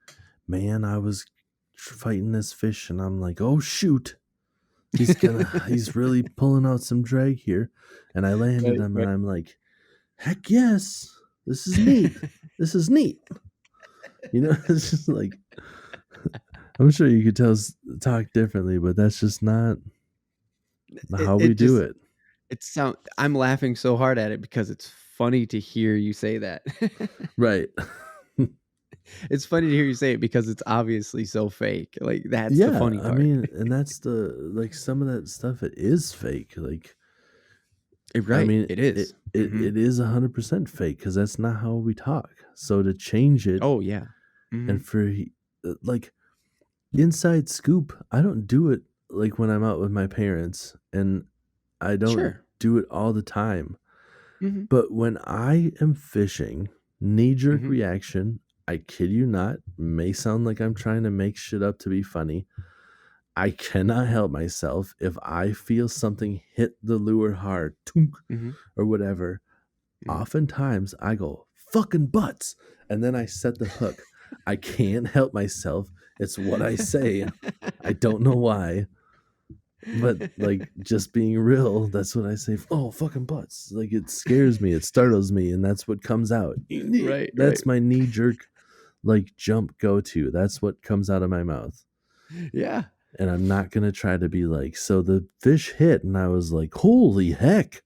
man, I was fighting this fish and I'm like, oh shoot, he's really pulling out some drag here, and I landed him, and I'm like, heck yes, this is neat. This is neat. It's just like, I'm sure you could talk differently, but that's just not how we do it. I'm laughing so hard at it because it's funny to hear you say that. Right. It's funny to hear you say it because it's obviously so fake. Like, that's the funny part. I mean, and that's some of that stuff, it is fake. Like, right. I mean, it is. It is 100% fake, because that's not how we talk. So to change it. Oh yeah. And for like, inside scoop, I don't do it like when I'm out with my parents, and I don't do it all the time. But when I am fishing, knee-jerk reaction, I kid you not, may sound like I'm trying to make shit up to be funny. I cannot help myself. If I feel something hit the lure hard, or whatever, oftentimes I go, fucking butts, and then I set the hook. I can't help myself. It's what I say. I don't know why. But like, just being real, that's what I say. Oh, fucking butts. Like, it scares me, it startles me, and that's what comes out. Right. That's my knee jerk, like, jump go to. That's what comes out of my mouth. Yeah. And I'm not gonna try to be like, so the fish hit, and I was like, holy heck.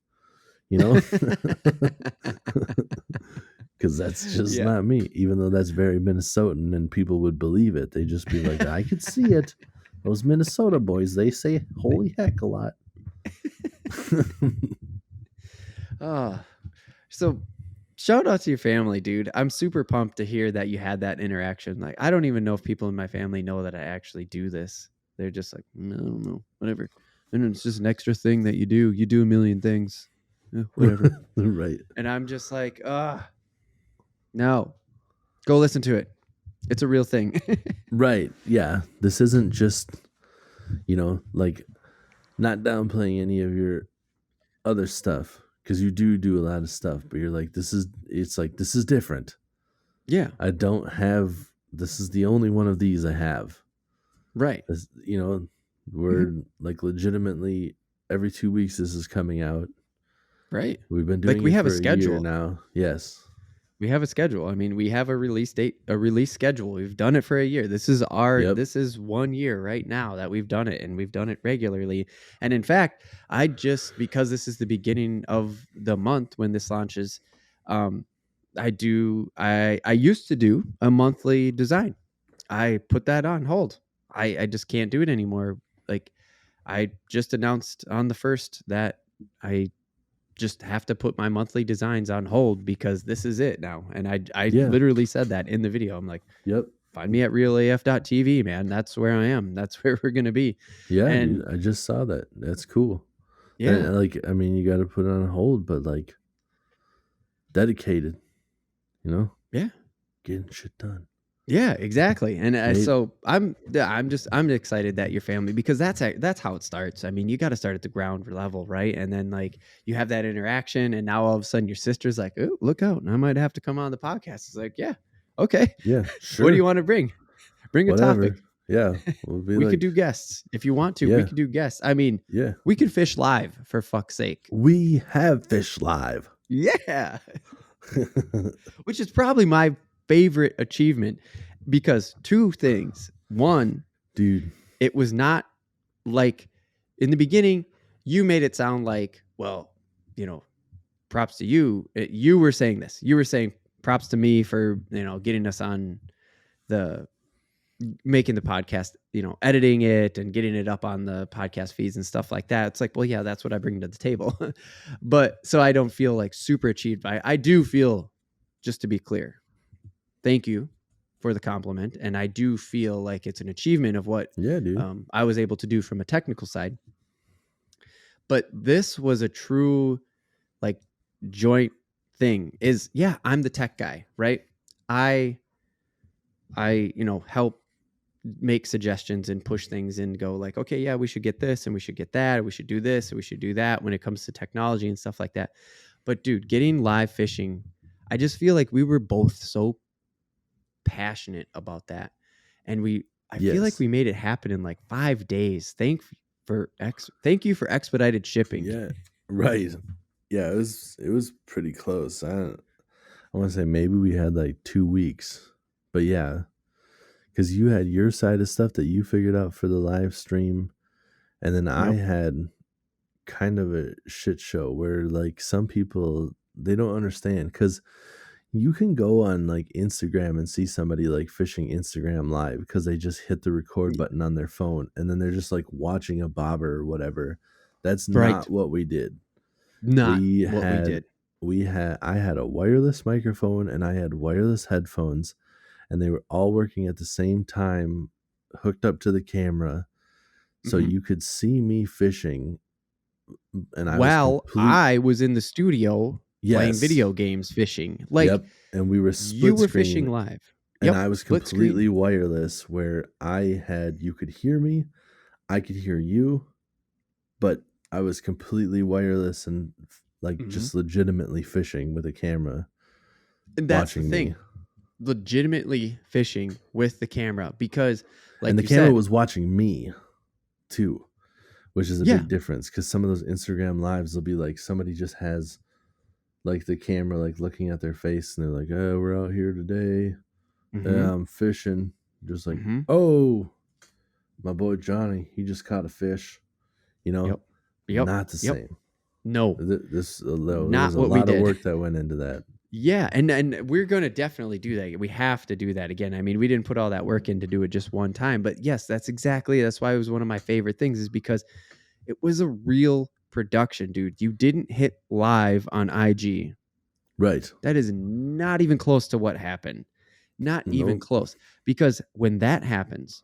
Because that's just not me, even though that's very Minnesotan and people would believe it. They just be like, I could see it. Those Minnesota boys, they say holy heck a lot. So shout out to your family, dude. I'm super pumped to hear that you had that interaction. Like, I don't even know if people in my family know that I actually do this. They're just like, I don't know, whatever. And it's just an extra thing that you do. You do a million things. Whatever. Right. And I'm just like, no, go listen to it. It's a real thing. Right. Yeah. This isn't just, like, not downplaying any of your other stuff, because you do a lot of stuff, but you're like, this is different. Yeah. I don't have, this is the only one of these I have. Right. We're like, legitimately every 2 weeks this is coming out. Right. We've been doing like, we it have for a schedule year now. Yes. We have a schedule. I mean, we have a release date, a release schedule. We've done it for a year. This is this is 1 year right now that we've done it, and we've done it regularly. And in fact, because this is the beginning of the month when this launches, I used to do a monthly design. I put that on hold. I just can't do it anymore. Like, I just announced on the 1st that I just have to put my monthly designs on hold because this is it now. And I literally said that in the video. I'm like, find me at realaf.tv, man. That's where I am. That's where we're going to be. Yeah, and dude, I just saw that. That's cool. Yeah. And, like, I mean, you got to put it on hold, but like dedicated, you know? Yeah. Getting shit done. Yeah, exactly. And so I'm excited that your family, because that's how it starts. I mean, you got to start at the ground level, right? And then like you have that interaction, and now all of a sudden your sister's like, "Oh, look out. I might have to come on the podcast." It's like, "Yeah. Okay. Yeah, sure. What do you want to bring? Bring a topic." Yeah. We could do guests if you want to. Yeah. We could do guests. I mean, yeah. We could fish live, for fuck's sake. We have fished live. Yeah. Which is probably my favorite achievement, because 2 things. One, dude, it was not like in the beginning, you made it sound like, well, you know, props to you. You were saying this. You were saying props to me for, you know, getting us on making the podcast, you know, editing it and getting it up on the podcast feeds and stuff like that. It's like, well, yeah, that's what I bring to the table. But so I don't feel like super achieved by it. I do feel, just to be clear, thank you for the compliment. And I do feel like it's an achievement of what I was able to do from a technical side. But this was a true like joint thing is, yeah, I'm the tech guy, right? I, you know, help make suggestions and push things and go like, okay, yeah, we should get this and we should get that. Or we should do this and we should do that when it comes to technology and stuff like that. But dude, getting live fishing, I just feel like we were both so passionate about that. And I feel like we made it happen in like 5 days. Thank you for expedited shipping. Yeah. Right. Yeah. It was pretty close. I want to say maybe we had like 2 weeks, but yeah, because you had your side of stuff that you figured out for the live stream. And then I had kind of a shit show where like some people, they don't understand, because you can go on like Instagram and see somebody like fishing Instagram live because they just hit the record button on their phone and then they're just like watching a bobber or whatever. That's not what we did. We did. I had a wireless microphone and I had wireless headphones, and they were all working at the same time, hooked up to the camera. So you could see me fishing. And I was in the studio playing video games, fishing. Like, and we were split you were screen, fishing live. And I was completely wireless, where you could hear me, I could hear you, but I was completely wireless and like just legitimately fishing with a camera. And that's the thing. Legitimately fishing with the camera, because like, and the camera was watching me too, which is a big difference, because some of those Instagram lives will be like somebody just has like the camera like looking at their face and they're like, "Oh, we're out here today. I'm fishing." Just like, "Oh, my boy Johnny, he just caught a fish." You know, not the same. No, there's a lot of work that went into that. Yeah, and we're going to definitely do that. We have to do that again. I mean, we didn't put all that work in to do it just one time. But yes, that's why it was one of my favorite things, is because it was a real production, dude. You didn't hit live on IG. Right. That is not even close to what happened. Not even close. Because when that happens,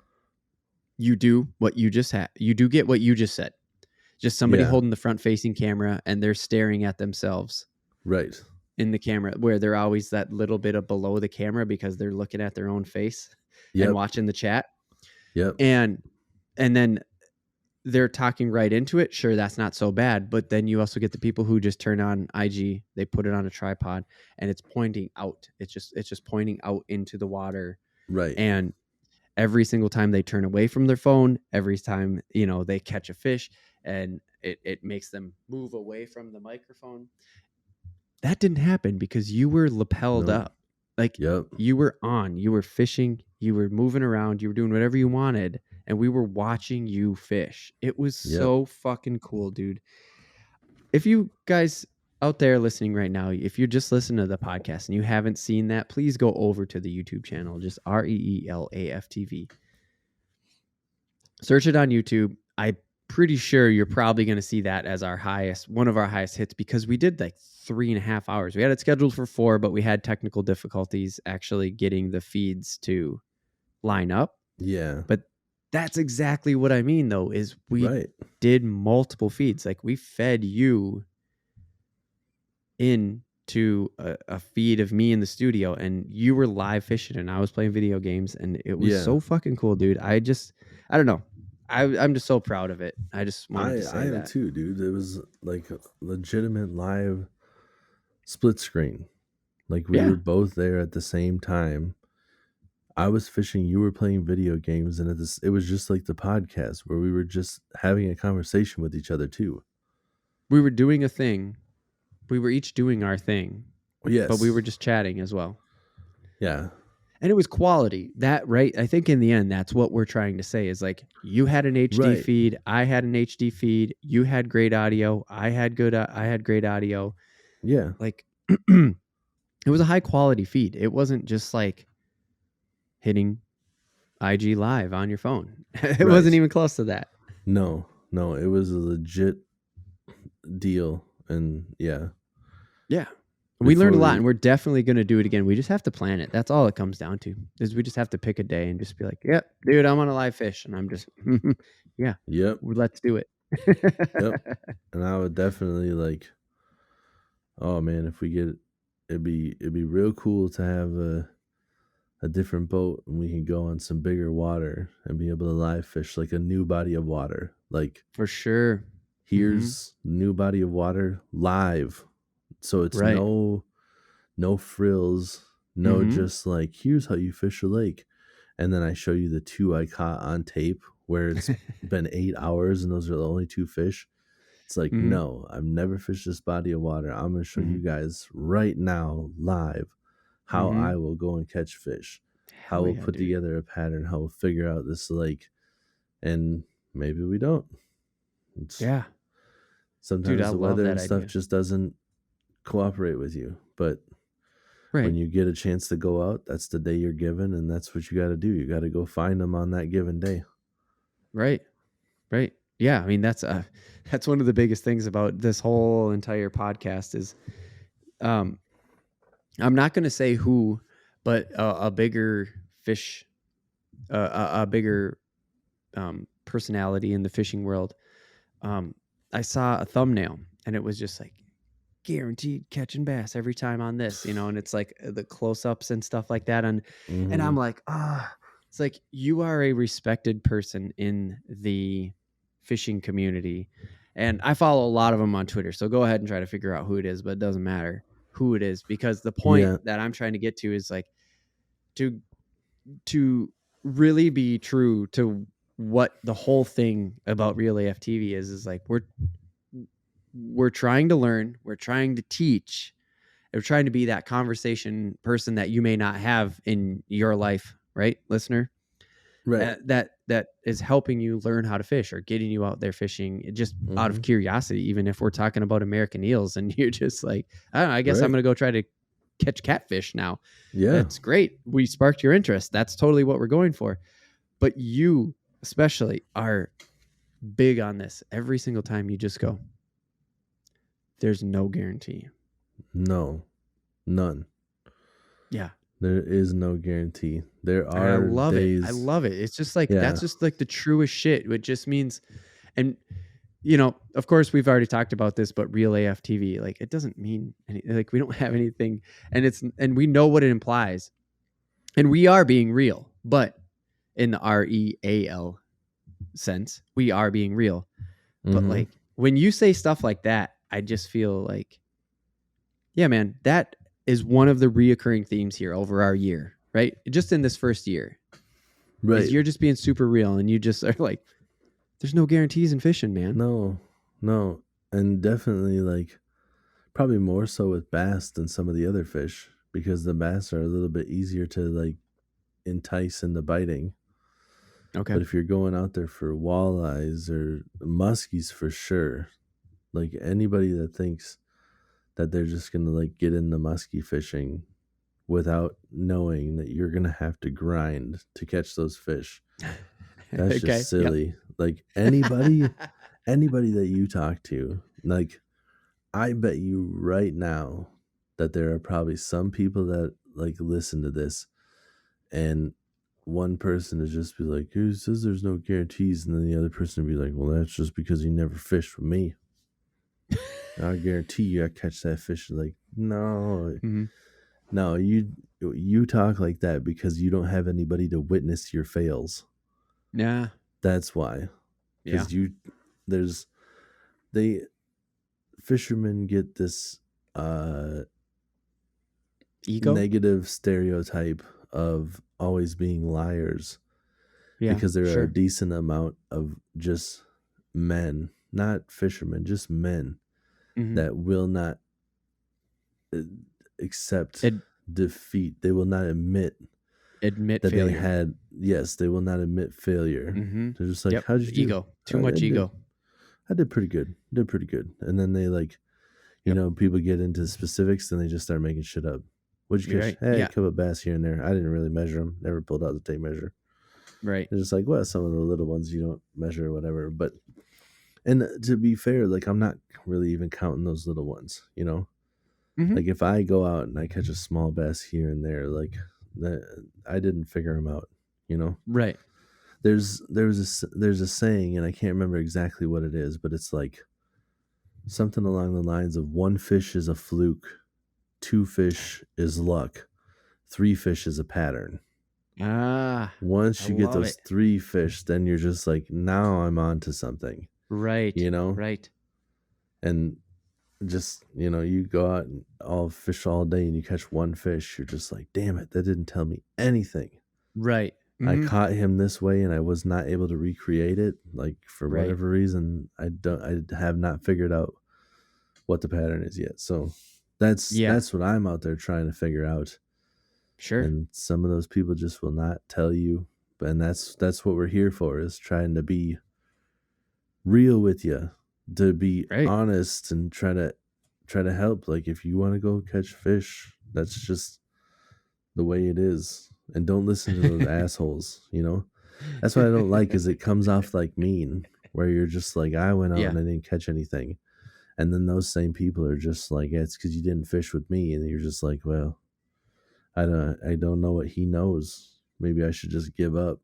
you do what you just had. You do get what you just said. Just somebody holding the front-facing camera and they're staring at themselves. Right. In the camera, where they're always that little bit of below the camera because they're looking at their own face and watching the chat. Yep. And then they're talking right into it. Sure, that's not so bad. But then you also get the people who just turn on IG, they put it on a tripod and it's pointing out. It's just pointing out into the water. Right. And every single time they turn away from their phone, every time, you know, they catch a fish, and it makes them move away from the microphone. that didn't happen because you were lapelled up. Like you were on, you were fishing, you were moving around, you were doing whatever you wanted, and we were watching you fish. It was so fucking cool, dude. If you guys out there listening right now, if you're just listening to the podcast and you haven't seen that, please go over to the YouTube channel, just REELAF TV. Search it on YouTube. I'm pretty sure you're probably going to see that as one of our highest hits, because we did like 3.5 hours. We had it scheduled for 4, but we had technical difficulties actually getting the feeds to line up. Yeah. But that's exactly what I mean, though, is we did multiple feeds. Like we fed you into a feed of me in the studio, and you were live fishing and I was playing video games, and it was so fucking cool, dude. I don't know. I'm just so proud of it. I just wanted to say that. I am too, dude. It was like a legitimate live split screen. Like we were both there at the same time. I was fishing, you were playing video games, and it was just like the podcast where we were just having a conversation with each other too. We were doing a thing. We were each doing our thing. Yes. But we were just chatting as well. Yeah. And it was quality. That, right? I think in the end, that's what we're trying to say is like, you had an HD feed. I had an HD feed. You had great audio. I had great audio. Yeah. Like it was a high quality feed. It wasn't just like hitting IG live on your phone. It wasn't even close to that. No, it was a legit deal. And yeah. We learned a lot, and we're definitely going to do it again. We just have to plan it. That's all it comes down to, is we just have to pick a day and just be like, yep, dude, I'm on a live fish. And I'm just, let's do it. And I would definitely like, oh man, if we get it, it'd be real cool to have a different boat, and we can go on some bigger water and be able to live fish like a new body of water. Like for sure. Here's new body of water live. So it's no frills, just like, here's how you fish a lake. And then I show you the 2 I caught on tape where it's been 8 hours and those are the only 2 fish. It's like, no, I've never fished this body of water. I'm going to show you guys right now live how I will go and catch fish, how we'll put together a pattern, how we'll figure out this lake. And maybe we don't. Sometimes the weather and stuff just doesn't cooperate with you. But when you get a chance to go out, that's the day you're given, and that's what you got to do. You got to go find them on that given day. Right. Yeah, I mean, that's one of the biggest things about this whole entire podcast is, I'm not going to say who, but a bigger fish, a bigger personality in the fishing world. I saw a thumbnail, and it was just like, guaranteed catching bass every time on this, and it's like the close-ups and stuff like that. And I'm like, it's like, you are a respected person in the fishing community. And I follow a lot of them on Twitter. So go ahead and try to figure out who it is, but it doesn't matter who it is, because the point that I'm trying to get to is like to really be true to what the whole thing about Real AF TV is like, we're trying to learn, we're trying to teach, we're trying to be that conversation person that you may not have in your life, right, listener? Right. That is helping you learn how to fish or getting you out there fishing just out of curiosity, even if we're talking about American eels and you're just like, I don't know, I guess I'm going to go try to catch catfish now. Yeah. That's great. We sparked your interest. That's totally what we're going for. But you especially are big on this. Every single time you just go, there's no guarantee. No, none. Yeah. There is no guarantee. There are days. I love it. It's just like, that's just like the truest shit. It just means, and of course we've already talked about this, but Real AF TV, like, it doesn't mean anything. Like, we don't have anything, and we know what it implies, and we are being real, but in the REAL sense, we are being real. But like, when you say stuff like that, I just feel like, yeah, man, that is one of the reoccurring themes here over our year, right? Just in this first year. Right. You're just being super real, and you just are like, there's no guarantees in fishing, man. No. And definitely, like, Probably more so with bass than some of the other fish, because the bass are a little bit easier to like entice into biting. Okay. But if you're going out there for walleyes or muskies, for sure, like anybody that thinks that they're just gonna like get into muskie fishing without knowing that you're gonna have to grind to catch those fish, that's Okay. just silly. Like anybody that you talk to, like I bet you right now that there are probably some people that like listen to this, and one person is just be like, who says there's no guarantees? And then the other person would be like, well, that's just because he never fished with me. I guarantee you I catch that fish. Like, no. Mm-hmm. No, you talk like that because you don't have anybody to witness your fails. Yeah. That's why. Yeah. Because fishermen get this Ego. negative stereotype of always being liars. Yeah. Because there are Sure. a decent amount of just men, not fishermen, just men Mm-hmm. that will not accept defeat. They will not admit that failure. they will not admit failure. Mm-hmm. They're just like, Yep. how'd you do? Ego. Too much ego. I did pretty good. And then they like, you know, people get into specifics and they just start making shit up. What'd you catch? Right. Hey, Yeah. a couple of bass here and there. I didn't really measure them. Never pulled out the tape measure. Right. They're just like, well, some of the little ones you don't measure or whatever. But, and to be fair, like I'm not really even counting those little ones, you know? Mm-hmm. Like if I go out and I catch a small bass here and there, like I didn't figure them out, you know? Right. There's a saying, and I can't remember exactly what it is, but it's like something along the lines of 1 fish is a fluke, 2 fish is luck, 3 fish is a pattern. Once you get those 3 fish, then you're just like, now I'm on to something. Right. You know? Right. And just, you know, you go out and all fish all day and you catch 1 fish, you're just like, damn it, that didn't tell me anything. Right. Mm-hmm. I caught him this way and I was not able to recreate it. Like for whatever reason, I have not figured out what the pattern is yet. So that's what I'm out there trying to figure out. Sure. And some of those people just will not tell you. And that's what we're here for, is trying to be real with you, to be honest and try to help. Like if you want to go catch fish, that's just the way it is. And don't listen to those assholes, you know? That's what I don't like, is it comes off like mean, where you're just like, I went out and I didn't catch anything. And then those same people are just like, it's because you didn't fish with me. And you're just like, well, I don't know what he knows. Maybe I should just give up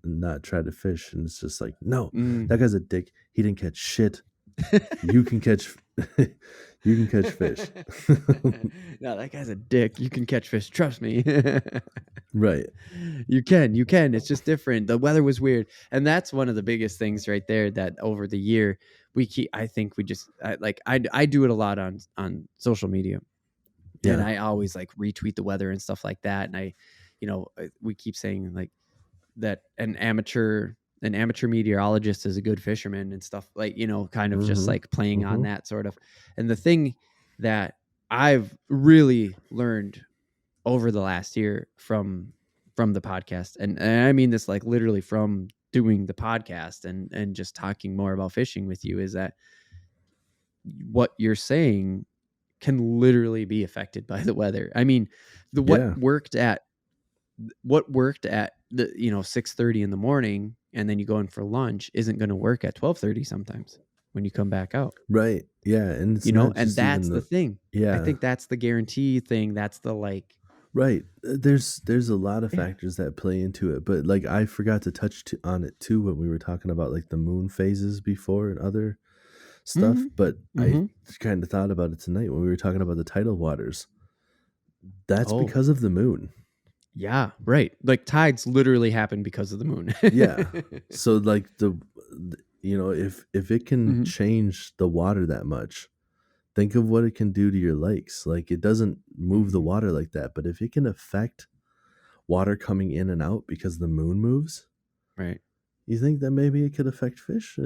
and not try to fish. And it's just like, no, that guy's a dick. He didn't catch shit. You can catch fish. No, that guy's a dick. You can catch fish. Trust me. Right. You can. It's just different. The weather was weird. And that's one of the biggest things right there, that over the year I do it a lot on social media. Yeah. And I always like retweet the weather and stuff like that. And we keep saying like that an amateur meteorologist is a good fisherman and stuff, like, kind of just like playing on that sort of. And the thing that I've really learned over the last year from the podcast, and I mean this like literally from doing the podcast and just talking more about fishing with you, is that what you're saying can literally be affected by the weather. I mean, what worked at the 6:30 in the morning, and then you go in for lunch, isn't going to work at 12:30 sometimes when you come back out. Right. Yeah. And it's and that's the thing. Yeah. I think that's the guarantee thing. That's the like. Right. There's a lot of factors that play into it, but like I forgot to touch on it too when we were talking about like the moon phases before and other stuff. But I kind of thought about it tonight when we were talking about the tidal waters. That's because of the moon. Yeah, right. Like tides literally happen because of the moon. Yeah. So like if it can change the water that much, think of what it can do to your lakes. Like it doesn't move the water like that, but if it can affect water coming in and out because the moon moves, right? You think that maybe it could affect fish?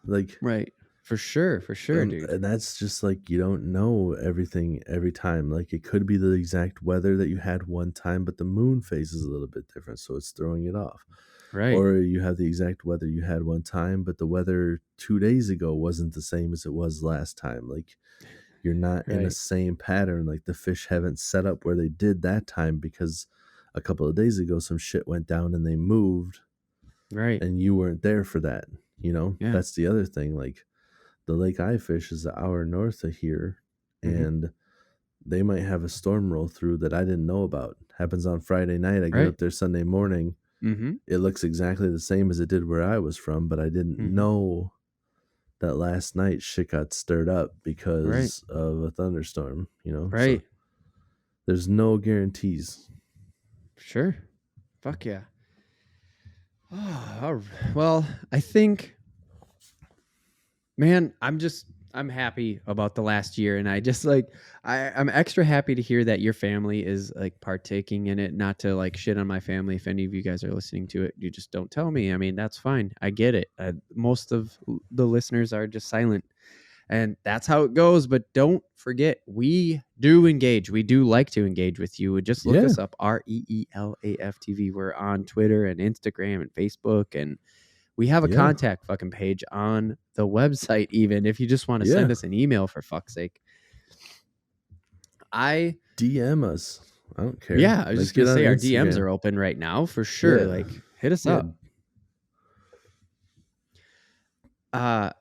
Like right. For sure, dude. And that's just like, you don't know everything every time. Like, it could be the exact weather that you had one time, but the moon phase is a little bit different, so it's throwing it off. Right. Or you have the exact weather you had one time, but the weather 2 days ago wasn't the same as it was last time. Like, you're not in the same pattern. Like, the fish haven't set up where they did that time because a couple of days ago some shit went down and they moved. Right. And you weren't there for that, you know? Yeah. That's the other thing. Like, the lake I fish is an hour north of here, and they might have a storm roll through that I didn't know about. Happens on Friday night. I get up there Sunday morning. It looks exactly the same as it did where I was from, but I didn't know that last night shit got stirred up because of a thunderstorm, you know? Right. So there's no guarantees. Sure. Fuck yeah. Oh, well, I think, man, I'm happy about the last year, and I just like I'm extra happy to hear that your family is like partaking in it. Not to like shit on my family. If any of you guys are listening to it, you just don't tell me. I mean, that's fine. I get it. Most of the listeners are just silent, and that's how it goes. But don't forget, we do engage. We do like to engage with you. Just look us up, REELAF TV. We're on Twitter and Instagram and Facebook, and we have a contact fucking page on the website, even if you just want to send us an email, for fuck's sake. DM us. I don't care. Yeah, I was just going to say our DMs are open right now for sure. Yeah. Like, hit us up. I'm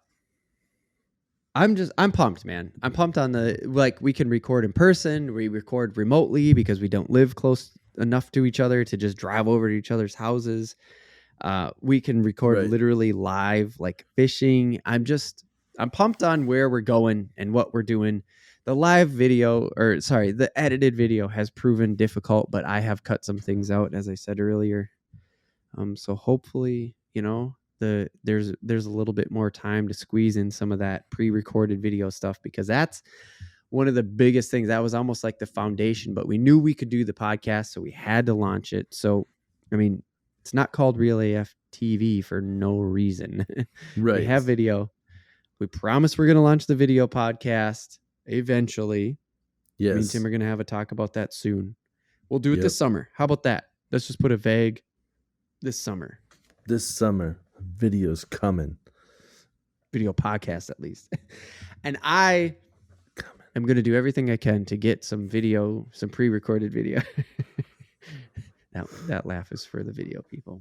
pumped, man. I'm pumped on like, we can record in person. We record remotely because we don't live close enough to each other to just drive over to each other's houses. We can record literally live, like fishing. I'm pumped on where we're going and what we're doing. The the edited video has proven difficult, but I have cut some things out, as I said earlier. So hopefully, you know, there's a little bit more time to squeeze in some of that pre-recorded video stuff, because that's one of the biggest things. That was almost like the foundation, but we knew we could do the podcast, so we had to launch it. So, I mean, it's not called Real AF TV for no reason. Right. We have video. We promise we're going to launch the video podcast eventually. Yes. Me and Tim are going to have a talk about that soon. We'll do it this summer. How about that? Let's just put a vague this summer. This summer. Video's coming. Video podcast, at least. And I am going to do everything I can to get some video, some pre-recorded video. That laugh is for the video people.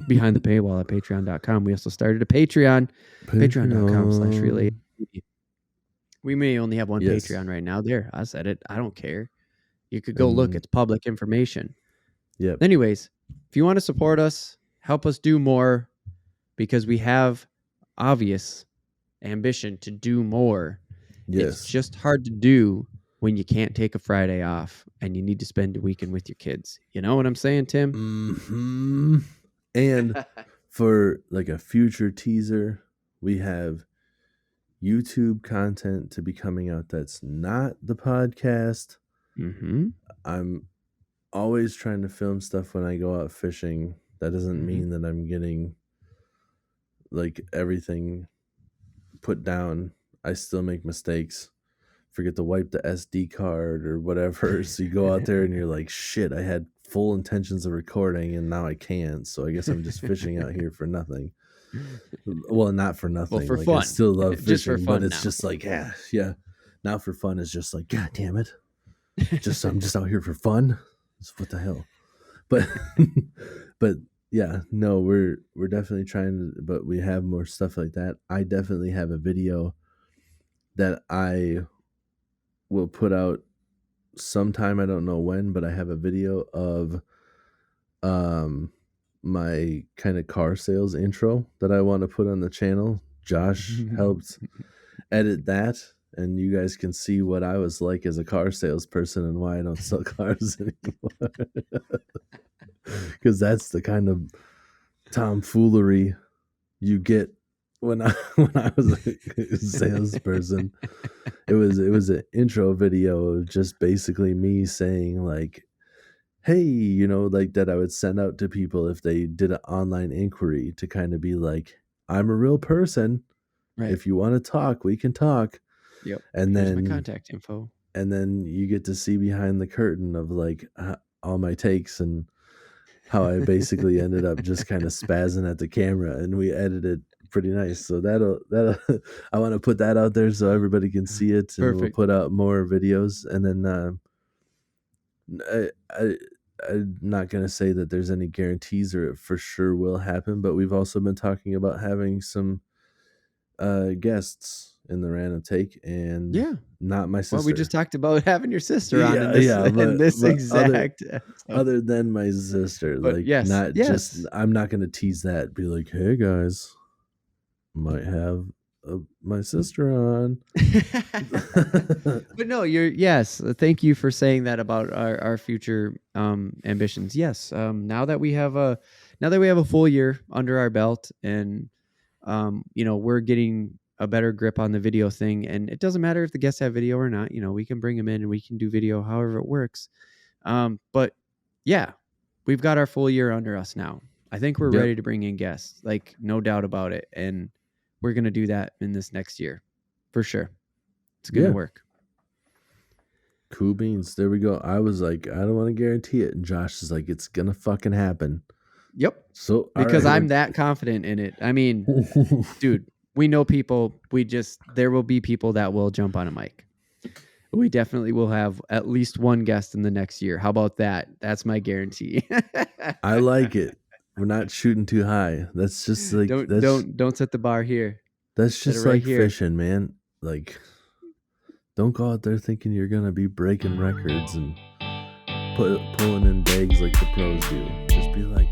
Behind the paywall at patreon.com. We also started a Patreon. Patreon.com/real. We may only have one Patreon right now. There, I said it. I don't care. You could go look. It's public information. Yep. Anyways, if you want to support us, help us do more, because we have obvious ambition to do more. Yes. It's just hard to do when you can't take a Friday off and you need to spend a weekend with your kids. You know what I'm saying, Tim? Mm-hmm. And for like a future teaser, we have YouTube content to be coming out that's not the podcast. I'm always trying to film stuff when I go out fishing. That doesn't mean that I'm getting like everything put down. I still make mistakes. Forget to wipe the SD card or whatever. So you go out there and you're like, shit, I had full intentions of recording and now I can't. So I guess I'm just fishing out here for nothing. Well, not for nothing. Well, for like, fun. I still love fishing, just for fun, but it's now. Just like, yeah. Now for fun is just like, God damn it. I'm just out here for fun. What the hell? But yeah, no, we're definitely trying to, but we have more stuff like that. I definitely have a video that I will put out sometime. I don't know when, but I have a video of my kind of car sales intro that I want to put on the channel. Josh helped edit that, and you guys can see what I was like as a car salesperson and why I don't sell cars anymore. Because that's the kind of tomfoolery you get when I was a salesperson. It was an intro video of just basically me saying like, hey, you know, like that I would send out to people if they did an online inquiry to kind of be like, I'm a real person. if you want to talk, we can talk. Yep. And Here's then my contact info. And then you get to see behind the curtain of like all my takes and how I basically ended up just kind of spazzing at the camera, and we edited pretty nice. So that'll I want to put that out there so everybody can see it, and we'll put out more videos. And then I'm not gonna say that there's any guarantees or it for sure will happen, but we've also been talking about having some guests in the random take, and not my sister. Well, we just talked about having your sister on in this exact other than my sister, but like just I'm not gonna tease that, be like, hey guys, might have my sister on. But no, thank you for saying that about our future ambitions. Yes, now that we have a full year under our belt, and we're getting a better grip on the video thing, and it doesn't matter if the guests have video or not. We can bring them in and we can do video however it works. But yeah, we've got our full year under us now. I think we're ready to bring in guests, like no doubt about it. And we're going to do that in this next year for sure. It's going to work. Cool beans. There we go. I was like, I don't want to guarantee it. And Josh is like, it's going to fucking happen. Yep. So because I'm that confident in it. I mean, dude, we know people. There will be people that will jump on a mic. We definitely will have at least one guest in the next year. How about that? That's my guarantee. I like it. We're not shooting too high. That's just like don't set the bar here. That's just like fishing, man. Like, don't go out there thinking you're gonna be breaking records and pulling in bags like the pros do. Just be like,